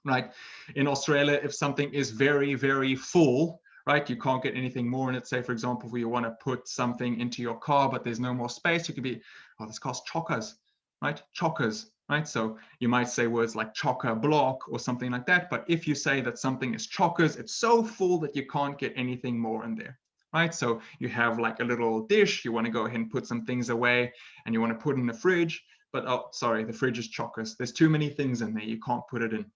right? In Australia, if something is very, very full, right, you can't get anything more in it. Say, for example, if you want to put something into your car, but there's no more space, you could be, oh, this car's chockers, right? Chockers, right? So you might say words like chocker block or something like that. But if you say that something is chockers, it's so full that you can't get anything more in there, right? So you have like a little dish, you want to go ahead and put some things away and you want to put in the fridge, but oh, sorry, the fridge is chockers. There's too many things in there, you can't put it in.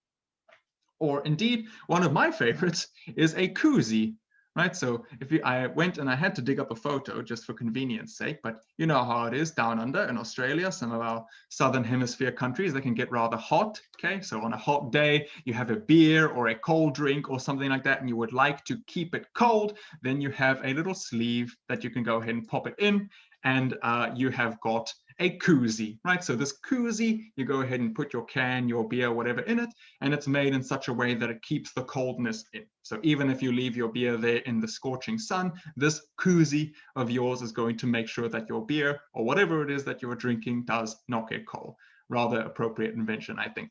Or indeed, one of my favorites is a koozie, right? So I went and I had to dig up a photo just for convenience sake, but you know how it is down under in Australia, some of our southern hemisphere countries, they can get rather hot, okay? So on a hot day, you have a beer or a cold drink or something like that, and you would like to keep it cold, then you have a little sleeve that you can go ahead and pop it in, and you have got a koozie, right? So this koozie, you go ahead and put your can, your beer, whatever in it, and it's made in such a way that it keeps the coldness in. So even if you leave your beer there in the scorching sun, this koozie of yours is going to make sure that your beer or whatever it is that you're drinking does not get cold. Rather appropriate invention, I think.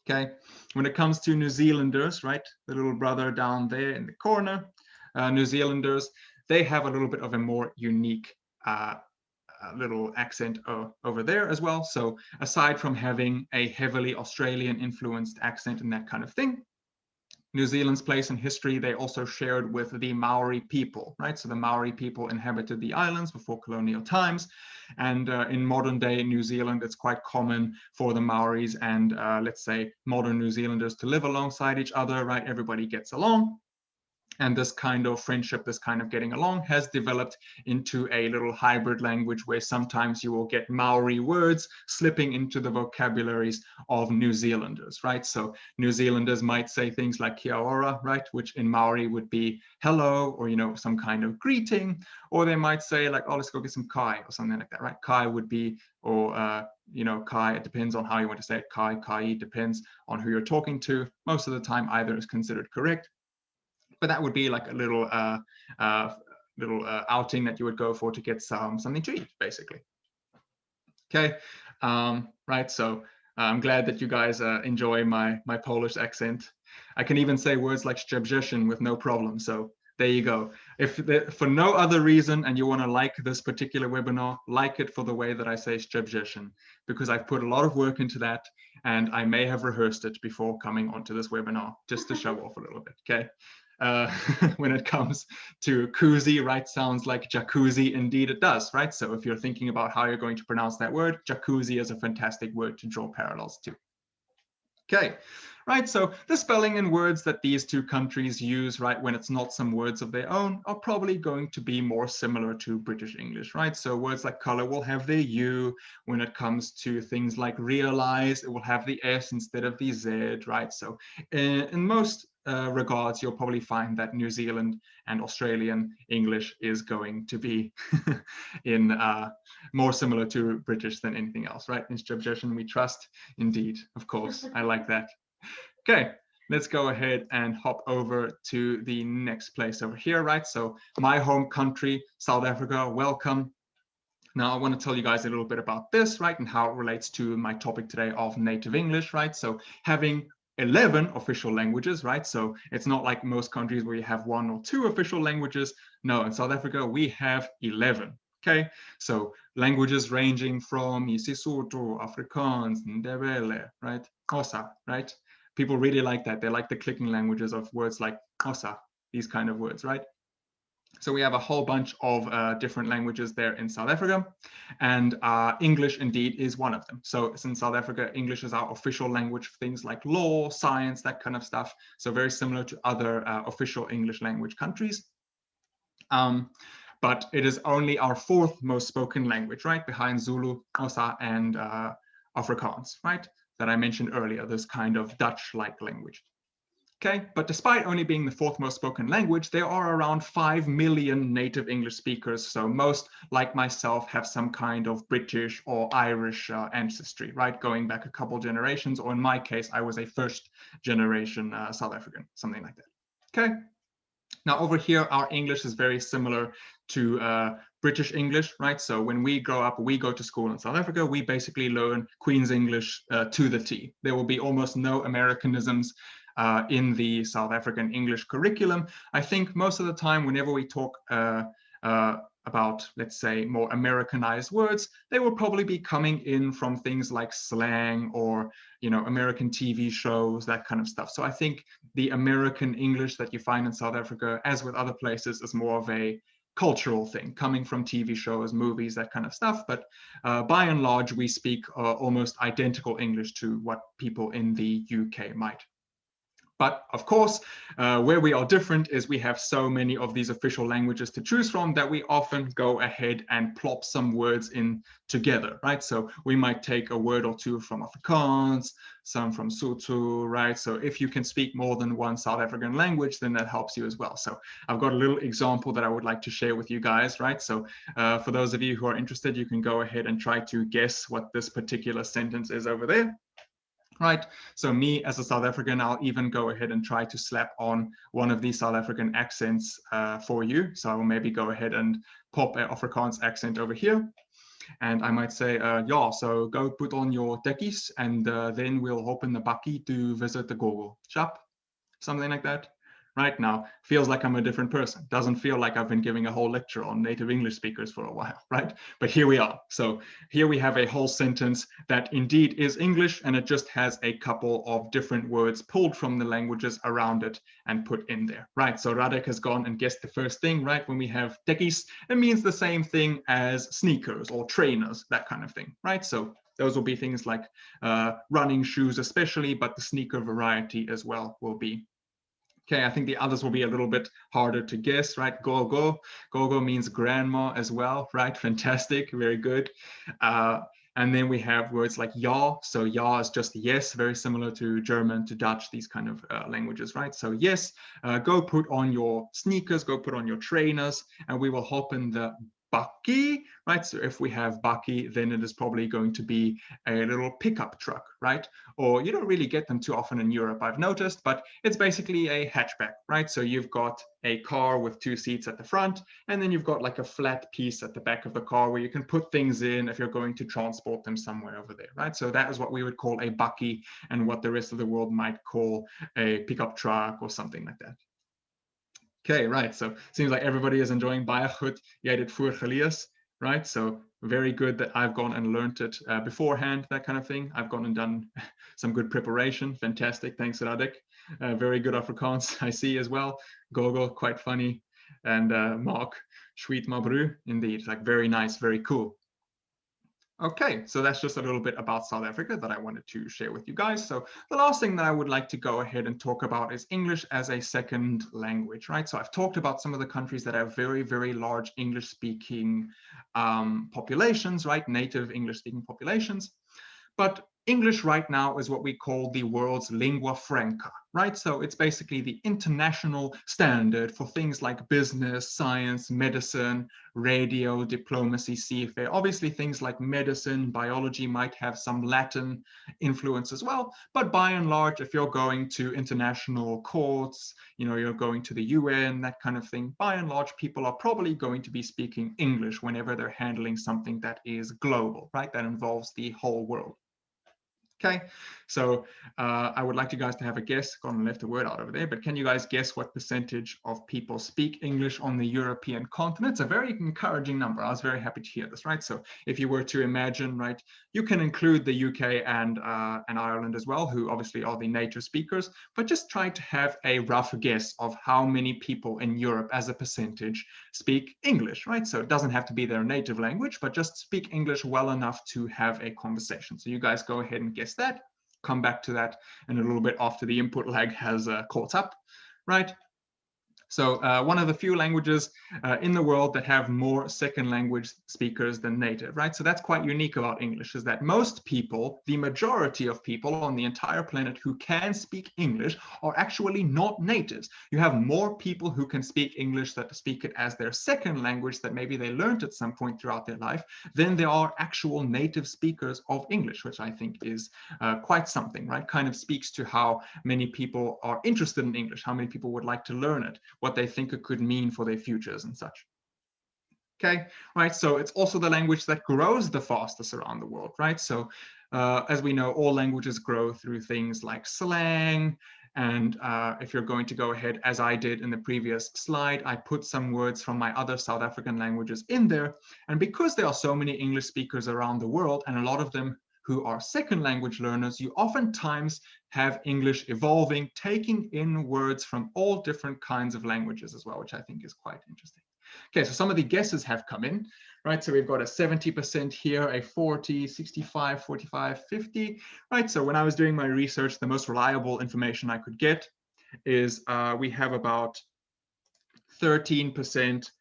Okay, when it comes to New Zealanders, right, the little brother down there in the corner, New Zealanders, they have a little bit of a more unique little accent over there as well. So aside from having a heavily Australian influenced accent and that kind of thing, New Zealand's place in history, they also shared with the Maori people, right? So the Maori people inhabited the islands before colonial times. And in modern day New Zealand, it's quite common for the Maoris and let's say modern New Zealanders to live alongside each other, right? Everybody gets along. And this kind of friendship, this kind of getting along has developed into a little hybrid language where sometimes you will get Maori words slipping into the vocabularies of New Zealanders, right? So New Zealanders might say things like kia ora, right? Which in Maori would be hello, or, you know, some kind of greeting. Or they might say like, oh, let's go get some kai or something like that, right? Kai would be, or, you know, kai, it depends on how you want to say it. Kai, kai, depends on who you're talking to. Most of the time, either is considered correct. But that would be like a little outing that you would go for to get something to eat, basically. Okay, right. So I'm glad that you guys enjoy my Polish accent. I can even say words like szczebrzeszyn with no problem. So there you go. If for no other reason and you want to like this particular webinar, like it for the way that I say szczebrzeszyn, because I've put a lot of work into that and I may have rehearsed it before coming onto this webinar just to show off a little bit. Okay. When it comes to koozie, right, sounds like jacuzzi. Indeed it does, right? So if you're thinking about how you're going to pronounce that word, jacuzzi is a fantastic word to draw parallels to. Okay, right, so the spelling and words that these two countries use, right, when it's not some words of their own, are probably going to be more similar to British English, right? So words like color will have their U. When it comes to things like realize, it will have the S instead of the Z, right? So in most regards, you'll probably find that New Zealand and Australian English is going to be in more similar to British than anything else, right? In szczebrzeszyn we trust, indeed, of course, I like that. Okay, let's go ahead and hop over to the next place over here, right? So my home country, South Africa, welcome. Now I want to tell you guys a little bit about this, right? And how it relates to my topic today of native English, right? So having 11 official languages, right? So it's not like most countries where you have 1 or 2 official languages. No, in South Africa, we have 11. Okay, so languages ranging from isiSotho, Afrikaans, Ndebele, right? Xhosa, right? People really like that. They like the clicking languages of words like Xhosa, these kind of words, right? So we have a whole bunch of different languages there in South Africa, and English indeed is one of them. So in South Africa, English is our official language for things like law, science, that kind of stuff. So very similar to other official English language countries. But it is only our 4th most spoken language, right? Behind Zulu, Xhosa, and Afrikaans, right? That I mentioned earlier, this kind of Dutch-like language. Okay, but despite only being the fourth most spoken language, there are around 5 million native English speakers. So most, like myself, have some kind of British or Irish ancestry, right? Going back a couple generations, or in my case, I was a first generation South African, something like that. Okay. Now over here, our English is very similar to British English, right? So when we grow up, we go to school in South Africa, we basically learn Queen's English to the T. There will be almost no Americanisms in the South African English curriculum. I think most of the time, whenever we talk about, let's say, more Americanized words, they will probably be coming in from things like slang or, you know, American TV shows, that kind of stuff. So I think the American English that you find in South Africa, as with other places, is more of a cultural thing, coming from TV shows, movies, that kind of stuff. But by and large, we speak almost identical English to what people in the UK might. But of course, where we are different is we have so many of these official languages to choose from that we often go ahead and plop some words in together, right? So we might take a word or two from Afrikaans, some from Sotho, right? So if you can speak more than one South African language, then that helps you as well. So I've got a little example that I would like to share with you guys, right? So for those of you who are interested, you can go ahead and try to guess what this particular sentence is over there. Right, so me as a South African, I'll even go ahead and try to slap on one of these South African accents for you. So I will maybe go ahead and pop an Afrikaans accent over here. And I might say, yeah, so go put on your tekkies and then we'll hop in the bakkie to visit the Gogo shop, something like that. Right now, feels like I'm a different person. Doesn't feel like I've been giving a whole lecture on native English speakers for a while, right? But here we are. So here we have a whole sentence that indeed is English, and it just has a couple of different words pulled from the languages around it and put in there, right? So Radek has gone and guessed the first thing, right? When we have tekkies, it means the same thing as sneakers or trainers, that kind of thing, right? So those will be things like running shoes especially, but the sneaker variety as well will be. Okay, I think the others will be a little bit harder to guess, right? Gogo. Gogo means grandma as well, right? Fantastic, very good. And then we have words like ja. So ja is just yes, very similar to German, to Dutch, these kind of languages, right? So yes, go put on your sneakers, go put on your trainers, and we will hop in the bakkie, right? So if we have bakkie, then it is probably going to be a little pickup truck, right? Or you don't really get them too often in Europe, I've noticed, but it's basically a hatchback, right? So you've got a car with two seats at the front, and then you've got like a flat piece at the back of the car where you can put things in if you're going to transport them somewhere over there, right? So that is what we would call a bakkie, and what the rest of the world might call a pickup truck or something like that. Okay, right. So seems like everybody is enjoying baie goed. Jy het dit voorgelees, right? So very good that I've gone and learned it beforehand, that kind of thing. I've gone and done some good preparation. Fantastic. Thanks, Radek. Very good Afrikaans, I see as well. Gogo, quite funny. And Mark, Sweet Mabru, indeed. Like very nice, very cool. Okay, so that's just a little bit about South Africa that I wanted to share with you guys. So the last thing that I would like to go ahead and talk about is English as a second language, right? So I've talked about some of the countries that have very, very large English-speaking populations, right? Native English-speaking populations. But English right now is what we call the world's lingua franca, right? So it's basically the international standard for things like business, science, medicine, radio, diplomacy, seafair. Obviously, things like medicine, biology might have some Latin influence as well. But by and large, if you're going to international courts, you know, you're going to the UN, that kind of thing, by and large, people are probably going to be speaking English whenever they're handling something that is global, right? That involves the whole world. Okay, so I would like you guys to have a guess. Gone and left a word out over there, but can you guys guess what percentage of people speak English on the European continent? It's a very encouraging number. I was very happy to hear this, right? So if you were to imagine, right, you can include the UK and Ireland as well, who obviously are the native speakers, but just try to have a rough guess of how many people in Europe as a percentage speak English, right? So it doesn't have to be their native language, but just speak English well enough to have a conversation. So you guys go ahead and guess that. Come back to that in a little bit after the input lag has caught up, right? So one of the few languages in the world that have more second language speakers than native, right? So that's quite unique about English, is that most people, the majority of people on the entire planet who can speak English are actually not natives. You have more people who can speak English, that speak it as their second language, that maybe they learned at some point throughout their life, than there are actual native speakers of English, which I think is quite something, right? Kind of speaks to how many people are interested in English, how many people would like to learn it, what they think it could mean for their futures and such. Okay, right, so it's also the language that grows the fastest around the world, right? So as we know, all languages grow through things like slang, and if you're going to go ahead, as I did in the previous slide, I put some words from my other South African languages in there, and because there are so many English speakers around the world, and a lot of them who are second language learners, you oftentimes have English evolving, taking in words from all different kinds of languages as well, which I think is quite interesting. Okay, so some of the guesses have come in, right? So we've got a 70% here, a 40, 65, 45, 50, right? So when I was doing my research, the most reliable information I could get is we have about 13%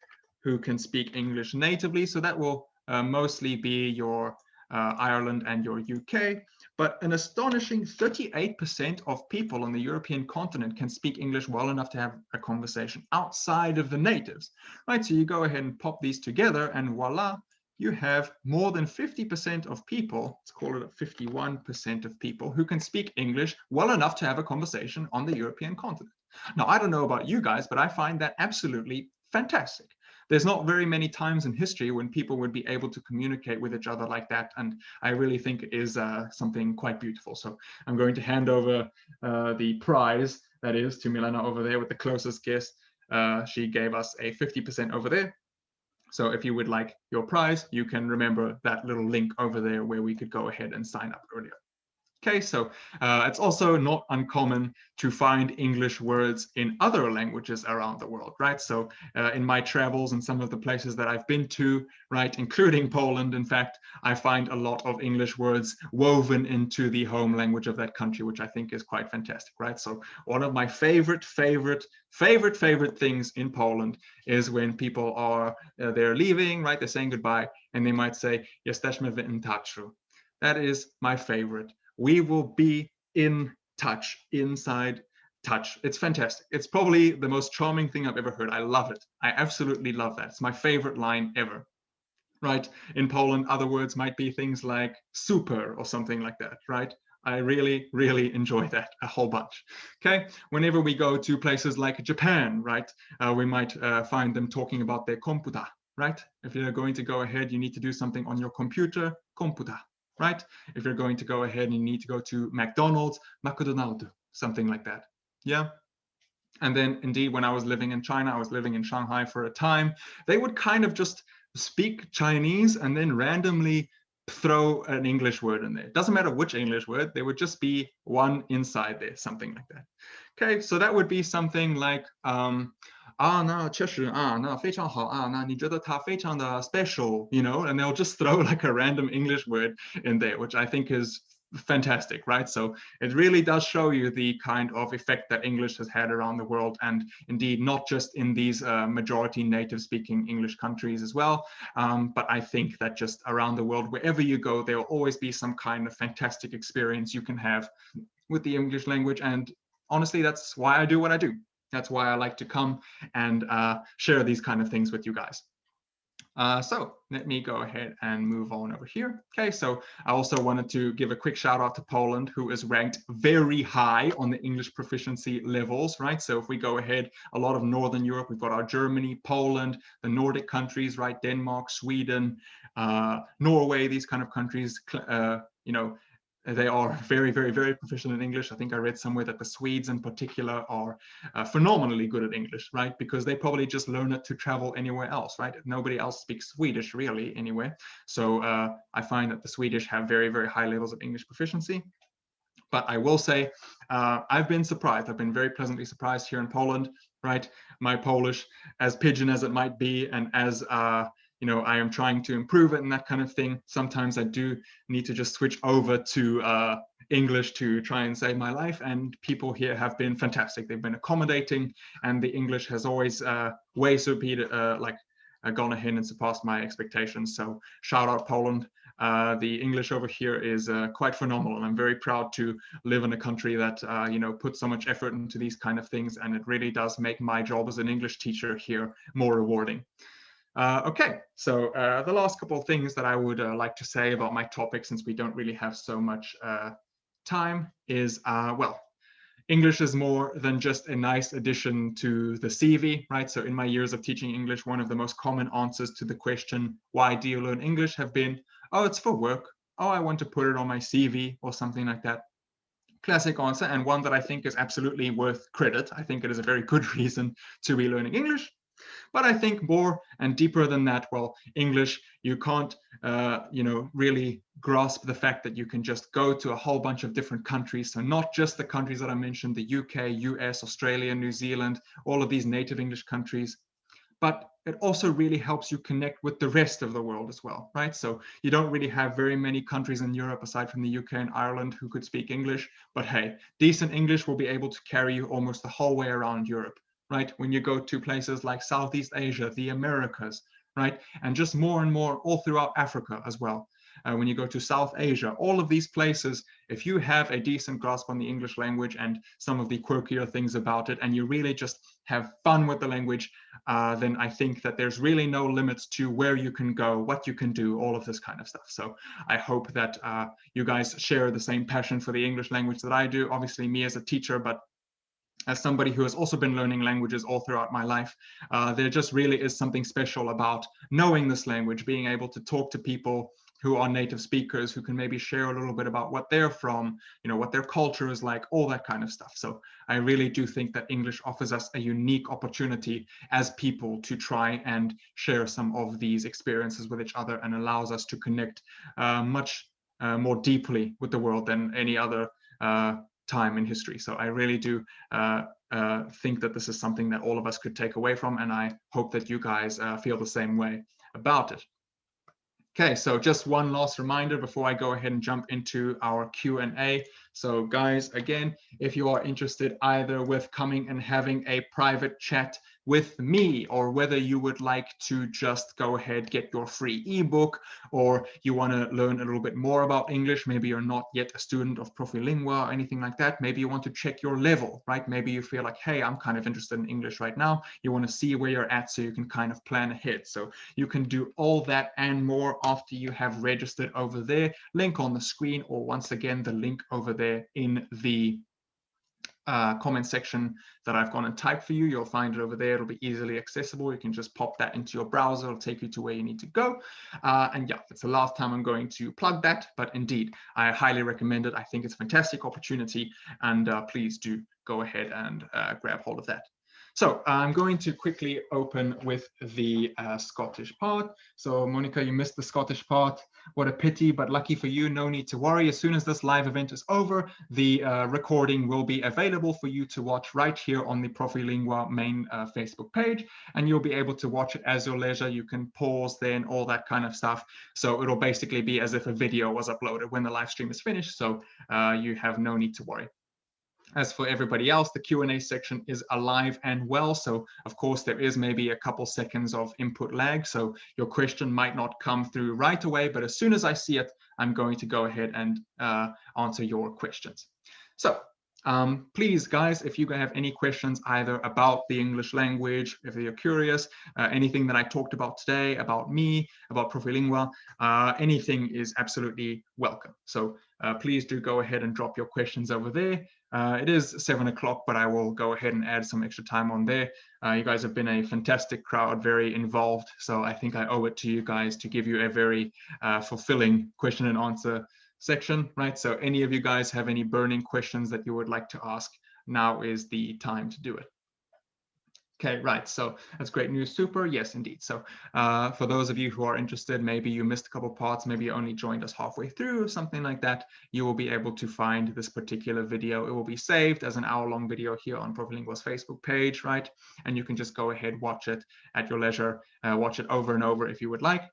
who can speak English natively. So that will mostly be your Ireland and your UK, but an astonishing 38% of people on the European continent can speak English well enough to have a conversation outside of the natives, right? So you go ahead and pop these together and voila, you have more than 50% of people, let's call it 51% of people, who can speak English well enough to have a conversation on the European continent. Now, I don't know about you guys, but I find that absolutely fantastic. There's not very many times in history when people would be able to communicate with each other like that, and I really think it is something quite beautiful. So I'm going to hand over the prize, that is, to Milena over there with the closest guess. She gave us a 50% over there. So if you would like your prize, you can remember that little link over there where we could go ahead and sign up earlier. Okay, so it's also not uncommon to find English words in other languages around the world, right? So in my travels and some of the places that I've been to, right, including Poland, in fact, I find a lot of English words woven into the home language of that country, which I think is quite fantastic, right? So one of my favorite things in Poland is when people are, they're leaving, right? They're saying goodbye, and they might say, jesteśmy w inteatrzu. That is my favorite. We will be in touch, inside touch. It's fantastic. It's probably the most charming thing I've ever heard. I love it. I absolutely love that. It's my favorite line ever, right? In Poland, other words might be things like super or something like that, right? I really enjoy that a whole bunch. Okay, whenever we go to places like Japan, right, we might find them talking about their computer, right? If you're going to go ahead, you need to do something on your computer, computer. Right? If you're going to go ahead and you need to go to McDonald's, McDonald's, something like that. Yeah. And then indeed, when I was living in China, I was living in Shanghai for a time, they would kind of just speak Chinese and then randomly throw an English word in there. It doesn't matter which English word, there would just be one inside there, something like that. Okay, so that would be something like, 那确实那非常好那你觉得它非常的 special, you know, and they'll just throw like a random English word in there, which I think is fantastic, right? So it really does show you the kind of effect that English has had around the world, and indeed not just in these majority native speaking English countries as well, but I think that just around the world, wherever you go, there will always be some kind of fantastic experience you can have with the English language. And honestly, that's why I do what I do. That's why I like to come and share these kind of things with you guys. So let me go ahead and move on over here. Okay, so I also wanted to give a quick shout out to Poland, who is ranked very high on the English proficiency levels, right? So if we go ahead, a lot of Northern Europe, we've got our Germany, Poland, the Nordic countries, right? Denmark, Sweden, Norway, these kind of countries, you know, they are very proficient in English. I think I read somewhere that the Swedes in particular are phenomenally good at English, right? Because they probably just learn it to travel anywhere else, right? Nobody else speaks Swedish really anyway. So I find that the Swedish have very high levels of English proficiency. But I will say, I've been surprised. I've been very pleasantly surprised here in Poland, right? My Polish, as pidgin as it might be, and as you know, I am trying to improve it and that kind of thing. Sometimes I do need to just switch over to English to try and save my life, and people here have been fantastic. They've been accommodating, and the English has always way gone ahead and surpassed my expectations. So shout out Poland. The English over here is quite phenomenal, and I'm very proud to live in a country that puts so much effort into these kind of things, and it really does make my job as an English teacher here more rewarding. Okay, so the last couple of things that I would like to say about my topic, since we don't really have so much time, is well, English is more than just a nice addition to the CV, right? So in my years of teaching English, one of the most common answers to the question, why do you learn English, have been, oh, it's for work. Oh, I want to put it on my CV or something like that. Classic answer, and one that I think is absolutely worth credit. I think it is a very good reason to be learning English. But I think more and deeper than that, well, English, you can't, really grasp the fact that you can just go to a whole bunch of different countries. So not just the countries that I mentioned, the UK, US, Australia, New Zealand, all of these native English countries. But it also really helps you connect with the rest of the world as well, right? So you don't really have very many countries in Europe aside from the UK and Ireland who could speak English. But hey, decent English will be able to carry you almost the whole way around Europe, right? When you go to places like Southeast Asia, the Americas, right? And just more and more all throughout Africa as well. When you go to South Asia, all of these places, if you have a decent grasp on the English language and some of the quirkier things about it, and you really just have fun with the language, then I think that there's really no limits to where you can go, what you can do, all of this kind of stuff. So I hope that you guys share the same passion for the English language that I do. Obviously me as a teacher, but as somebody who has also been learning languages all throughout my life, there just really is something special about knowing this language, being able to talk to people who are native speakers, who can maybe share a little bit about what they're from, what their culture is like, all that kind of stuff. So I really do think that English offers us a unique opportunity as people to try and share some of these experiences with each other, and allows us to connect much more deeply with the world than any other time in history. So I really do think that this is something that all of us could take away from, and I hope that you guys feel the same way about it. Okay, so just one last reminder before I go ahead and jump into our Q&A. So guys, again, if you are interested either with coming and having a private chat with me, or whether you would like to just go ahead, get your free ebook, or you want to learn a little bit more about English, maybe you're not yet a student of Profilingua or anything like that, maybe you want to check your level, right? Maybe you feel like, hey, I'm kind of interested in English right now. You want to see where you're at so you can kind of plan ahead. So you can do all that and more after you have registered over there. Link on the screen, or once again, the link over there in the comment section that I've gone and typed for you. You'll find it over there. It'll be easily accessible. You can just pop that into your browser. It'll take you to where you need to go. And yeah, it's the last time I'm going to plug that, but indeed, I highly recommend it. I think it's a fantastic opportunity, and please do go ahead and grab hold of that. So I'm going to quickly open with the Scottish part. So Monica, you missed the Scottish part. What a pity, but lucky for you, no need to worry. As soon as this live event is over, the recording will be available for you to watch right here on the Profilingua main Facebook page, and you'll be able to watch it as your leisure. You can pause then, all that kind of stuff. So it'll basically be as if a video was uploaded when the live stream is finished. So you have no need to worry. As for everybody else, the Q&A section is alive and well. So of course, there is maybe a couple seconds of input lag. So your question might not come through right away, but as soon as I see it, I'm going to go ahead and answer your questions. So please, guys, if you have any questions either about the English language, if you're curious, anything that I talked about today, about me, about Profilingua, anything is absolutely welcome. So please do go ahead and drop your questions over there. It is 7 o'clock, but I will go ahead and add some extra time on there. You guys have been a fantastic crowd, very involved. So I think I owe it to you guys to give you a very fulfilling question and answer section, right? So any of you guys have any burning questions that you would like to ask, now is the time to do it. Okay, right, so that's great news, super, yes, indeed. So for those of you who are interested, maybe you missed a couple parts, maybe you only joined us halfway through, something like that, you will be able to find this particular video. It will be saved as an hour-long video here on Profilingua's Facebook page, right? And you can just go ahead, watch it at your leisure, watch it over and over if you would like.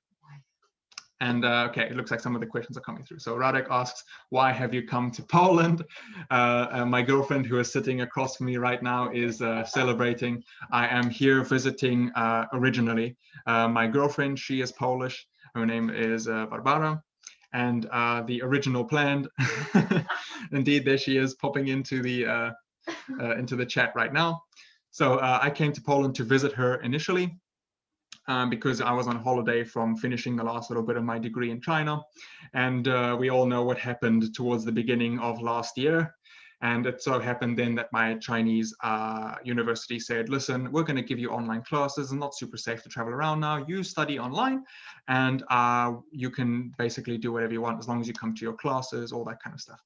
And okay, it looks like some of the questions are coming through. So Radek asks, why have you come to Poland? My girlfriend, who is sitting across from me right now, is celebrating. I am here visiting originally. My girlfriend, she is Polish. Her name is Barbara. And the original plan, indeed, there she is popping into the chat right now. So I came to Poland to visit her initially. Because I was on holiday from finishing the last little bit of my degree in China. And we all know what happened towards the beginning of last year. And it so happened then that my Chinese university said, listen, we're going to give you online classes. It's not super safe to travel around now. You study online and you can basically do whatever you want as long as you come to your classes, all that kind of stuff.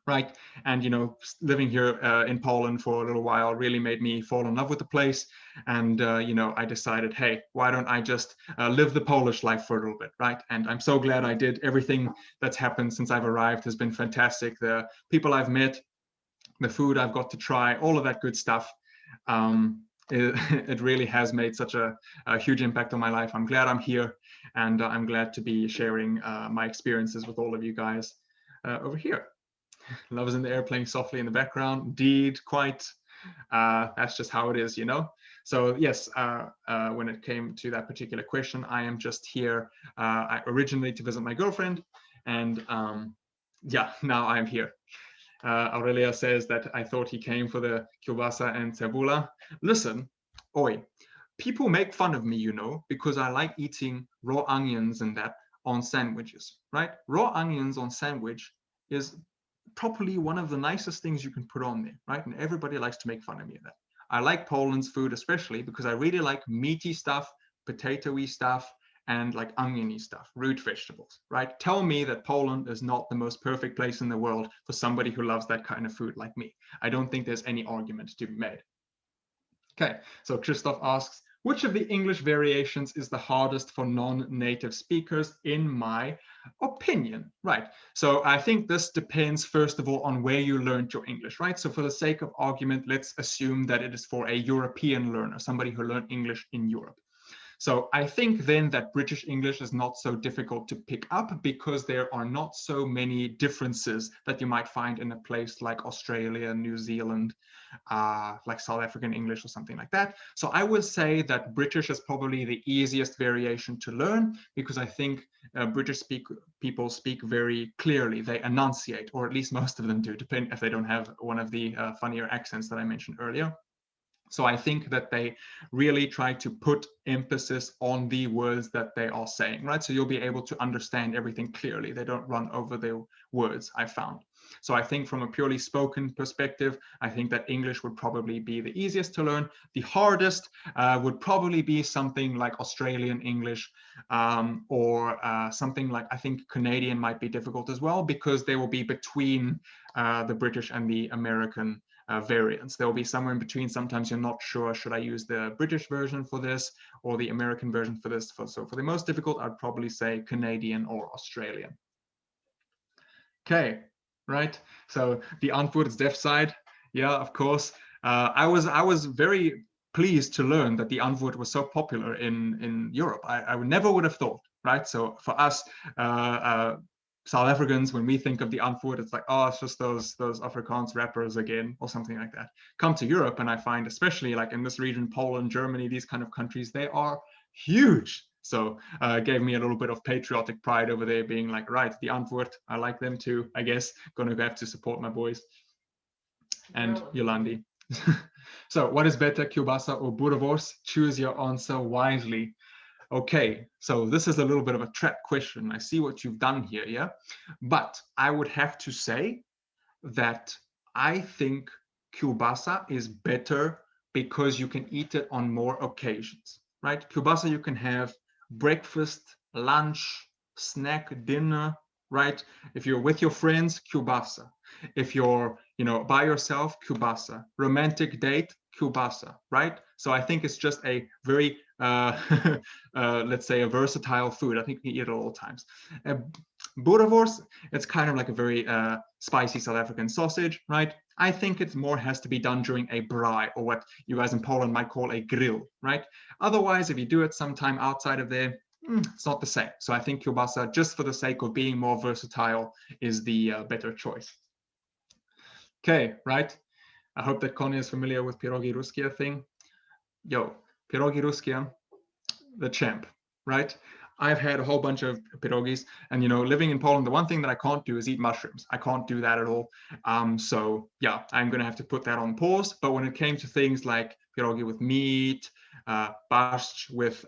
Right. And, you know, living here in Poland for a little while really made me fall in love with the place. And, you know, I decided, hey, why don't I just live the Polish life for a little bit. Right. And I'm so glad I did. Everything that's happened since I've arrived has been fantastic. The people I've met, the food I've got to try, all of that good stuff. It really has made such a huge impact on my life. I'm glad I'm here, and I'm glad to be sharing my experiences with all of you guys over here. Love is in the air playing softly in the background. Indeed, quite. That's just how it is, you know. So yes, when it came to that particular question, I am just here originally to visit my girlfriend, and yeah, now I'm here. Aurelia says that I thought he came for the kielbasa and cebula. Listen, oi, people make fun of me, you know, because I like eating raw onions and that on sandwiches, right? Raw onions on sandwich is probably one of the nicest things you can put on there, right? And everybody likes to make fun of me of that. I like Poland's food especially because I really like meaty stuff, potatoey stuff, and like oniony stuff, root vegetables, right? Tell me that Poland is not the most perfect place in the world for somebody who loves that kind of food like me. I don't think there's any argument to be made. Okay, so Christoph asks, which of the English variations is the hardest for non-native speakers, in my opinion? Right, so I think this depends, first of all, on where you learned your English, right? So for the sake of argument, let's assume that it is for a European learner, somebody who learned English in Europe. So I think then that British English is not so difficult to pick up because there are not so many differences that you might find in a place like Australia, New Zealand, like South African English or something like that. So I would say that British is probably the easiest variation to learn because I think British people speak very clearly. They enunciate, or at least most of them do, depending if they don't have one of the funnier accents that I mentioned earlier. So I think that they really try to put emphasis on the words that they are saying, right? So you'll be able to understand everything clearly. They don't run over their words, I found. So I think from a purely spoken perspective, I think that English would probably be the easiest to learn. The hardest would probably be something like Australian English or something like, I think Canadian might be difficult as well because they will be between the British and the American variants. There will be somewhere in between. Sometimes you're not sure, should I use the British version for this or the American version for this? So for the most difficult, I'd probably say Canadian or Australian. Okay, right. So the Antwoord is deaf side. Yeah, of course. I was very pleased to learn that the Antwoord was so popular in Europe. I never would have thought, right? So for us, South Africans, when we think of the Antwoord, it's like, oh, it's just those Afrikaans rappers again, or something like that. Come to Europe, and I find, especially like in this region, Poland, Germany, these kind of countries, they are huge. So it gave me a little bit of patriotic pride over there, being like, right, the Antwoord, I like them too, I guess. Gonna have to support my boys. And Yolandi. So what is better, kielbasa or boerewors? Choose your answer wisely. Okay, so this is a little bit of a trap question. I see what you've done here, yeah? But I would have to say that I think kielbasa is better because you can eat it on more occasions, right? Kielbasa you can have breakfast, lunch, snack, dinner, right? If you're with your friends, kielbasa. If you're, by yourself, kielbasa. Romantic date, kielbasa, right? So I think it's just a very let's say a versatile food. I think you can eat it at all times. Boerewors, it's kind of like a very spicy South African sausage, right? I think it more has to be done during a braai, or what you guys in Poland might call a grill, right? Otherwise, if you do it sometime outside of there, it's not the same. So I think kielbasa, just for the sake of being more versatile, is the better choice. Okay, right. I hope that Connie is familiar with pierogi ruskie thing. Yo, pierogi ruskie, the champ, right? I've had a whole bunch of pierogis, and you know, living in Poland, the one thing that I can't do is eat mushrooms. I can't do that at all. So yeah, I'm gonna have to put that on pause. But when it came to things like pierogi with meat, barszcz with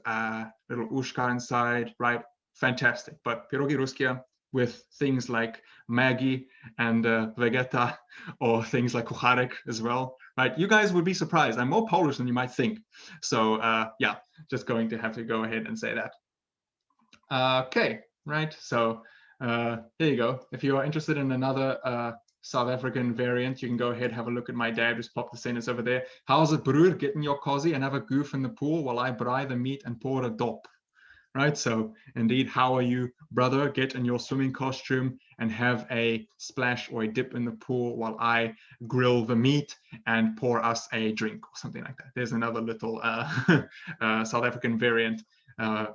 little uszka inside, right? Fantastic. But pierogi ruskie with things like Maggie and Vegeta, or things like kucharek as well, right? You guys would be surprised. I'm more Polish than you might think. So yeah, just going to have to go ahead and say that. Okay, right. So here you go. If you are interested in another South African variant, you can go ahead, have a look at my dad, just pop the sentence over there. How's it, broer? Get in your cozy and have a goof in the pool while I braai the meat and pour a dop. Right, so indeed, how are you, brother? Get in your swimming costume and have a splash or a dip in the pool while I grill the meat and pour us a drink or something like that. There's another little South African variant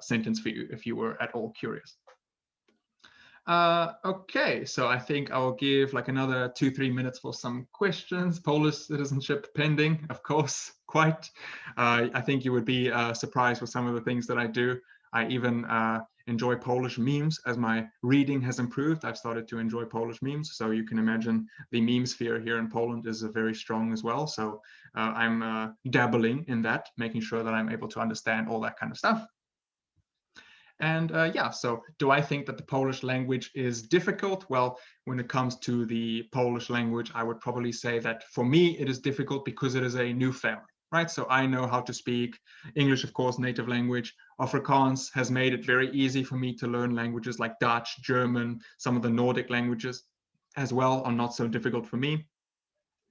sentence for you if you were at all curious. Okay, so I think I will give like another 2-3 minutes for some questions. Polish citizenship pending, of course, quite. I think you would be surprised with some of the things that I do. I even enjoy Polish memes. As my reading has improved, I've started to enjoy Polish memes. So you can imagine the meme sphere here in Poland is very strong as well. So I'm dabbling in that, making sure that I'm able to understand all that kind of stuff. And yeah, so do I think that the Polish language is difficult? Well, when it comes to the Polish language, I would probably say that for me, it is difficult because it is a new family, right? So I know how to speak English, of course, native language. Afrikaans has made it very easy for me to learn languages like Dutch, German, some of the Nordic languages as well are not so difficult for me.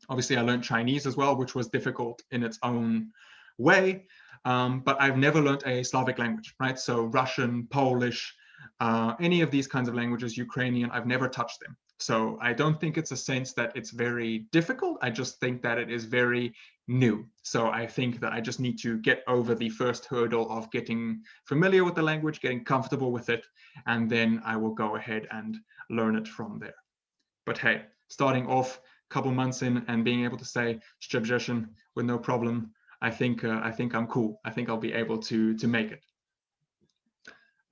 Obviously, I learned Chinese as well, which was difficult in its own way. But I've never learned a Slavic language, right? So Russian, Polish, any of these kinds of languages, Ukrainian, I've never touched them. So I don't think it's a sense that it's very difficult. I just think that it is very new. So I think that I just need to get over the first hurdle of getting familiar with the language, getting comfortable with it, and then I will go ahead and learn it from there. But hey, starting off a couple months in and being able to say Szczebrzeszyn with no problem, I think I'm cool. I think I'll be able to make it.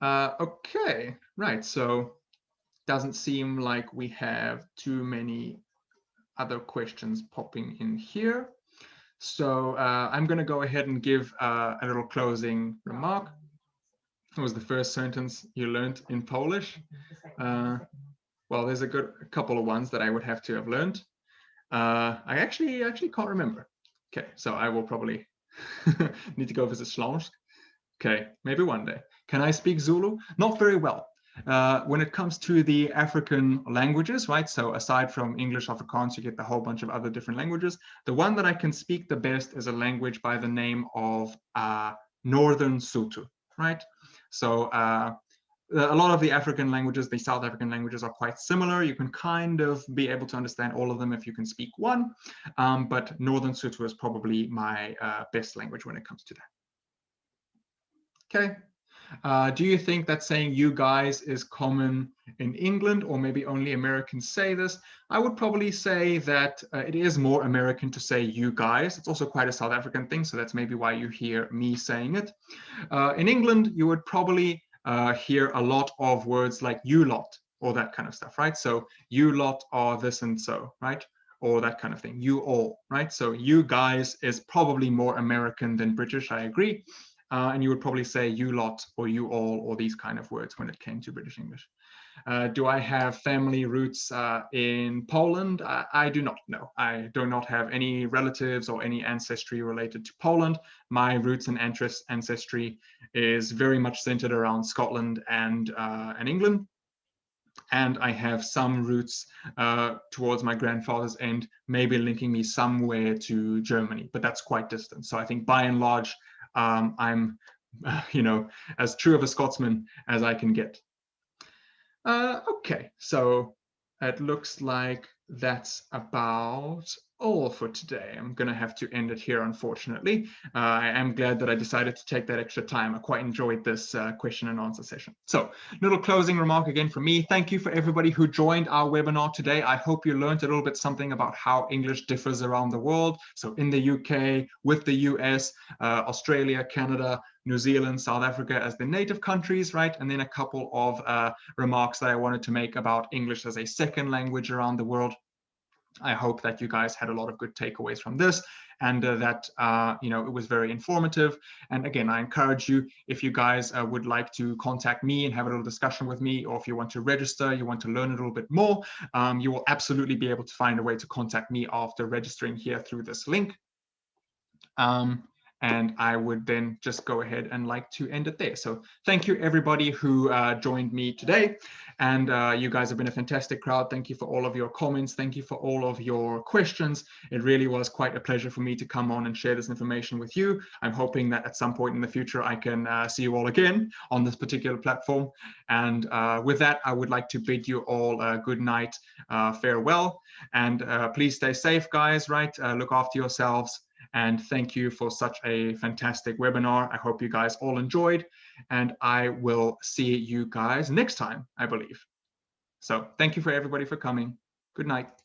Okay, right. So doesn't seem like we have too many other questions popping in here. So I'm going to go ahead and give a little closing remark. What was the first sentence you learned in Polish? Well, there's a couple of ones that I would have to have learned. I actually can't remember. Okay, so I will probably need to go visit Śląsk. Okay, maybe one day. Can I speak Zulu? Not very well. When it comes to the African languages, right? So aside from English, Afrikaans, you get the whole bunch of other different languages. The one that I can speak the best is a language by the name of Northern Sotho, right? So a lot of the African languages, the South African languages are quite similar. You can kind of be able to understand all of them if you can speak one, but Northern Sotho is probably my best language when it comes to that. Okay. Do you think that saying you guys is common in England, or maybe only Americans say this? I would probably say that it is more American to say you guys. It's also quite a South African thing, so that's maybe why you hear me saying it. In England, you would probably hear a lot of words like you lot or that kind of stuff, right? So you lot are this and so, right? Or that kind of thing. You all, right? So you guys is probably more American than British, I agree. And you would probably say you lot or you all or these kind of words when it came to British English. Do I have family roots in Poland? I do not know. I do not have any relatives or any ancestry related to Poland. My roots and ancestry is very much centered around Scotland and England. And I have some roots towards my grandfather's end, maybe linking me somewhere to Germany, but that's quite distant. So I think by and large, I'm, as true of a Scotsman as I can get. Okay, so it looks like that's about all for today. I'm going to have to end it here, unfortunately. I am glad that I decided to take that extra time. I quite enjoyed this question and answer session. So, little closing remark again from me. Thank you for everybody who joined our webinar today. I hope you learned a little bit something about how English differs around the world. So in the UK, with the US, Australia, Canada, New Zealand, South Africa as the native countries, right? And then a couple of remarks that I wanted to make about English as a second language around the world. I hope that you guys had a lot of good takeaways from this, and that it was very informative. And again, I encourage you, if you guys would like to contact me and have a little discussion with me, or if you want to register, you want to learn a little bit more, you will absolutely be able to find a way to contact me after registering here through this link. And I would then just go ahead and like to end it there. So thank you everybody who joined me today. And you guys have been a fantastic crowd. Thank you for all of your comments. Thank you for all of your questions. It really was quite a pleasure for me to come on and share this information with you. I'm hoping that at some point in the future, I can see you all again on this particular platform. And with that, I would like to bid you all a good night, farewell. And please stay safe, guys, right? Look after yourselves. And thank you for such a fantastic webinar. I hope you guys all enjoyed, and I will see you guys next time, I believe. So thank you for everybody for coming. Good night.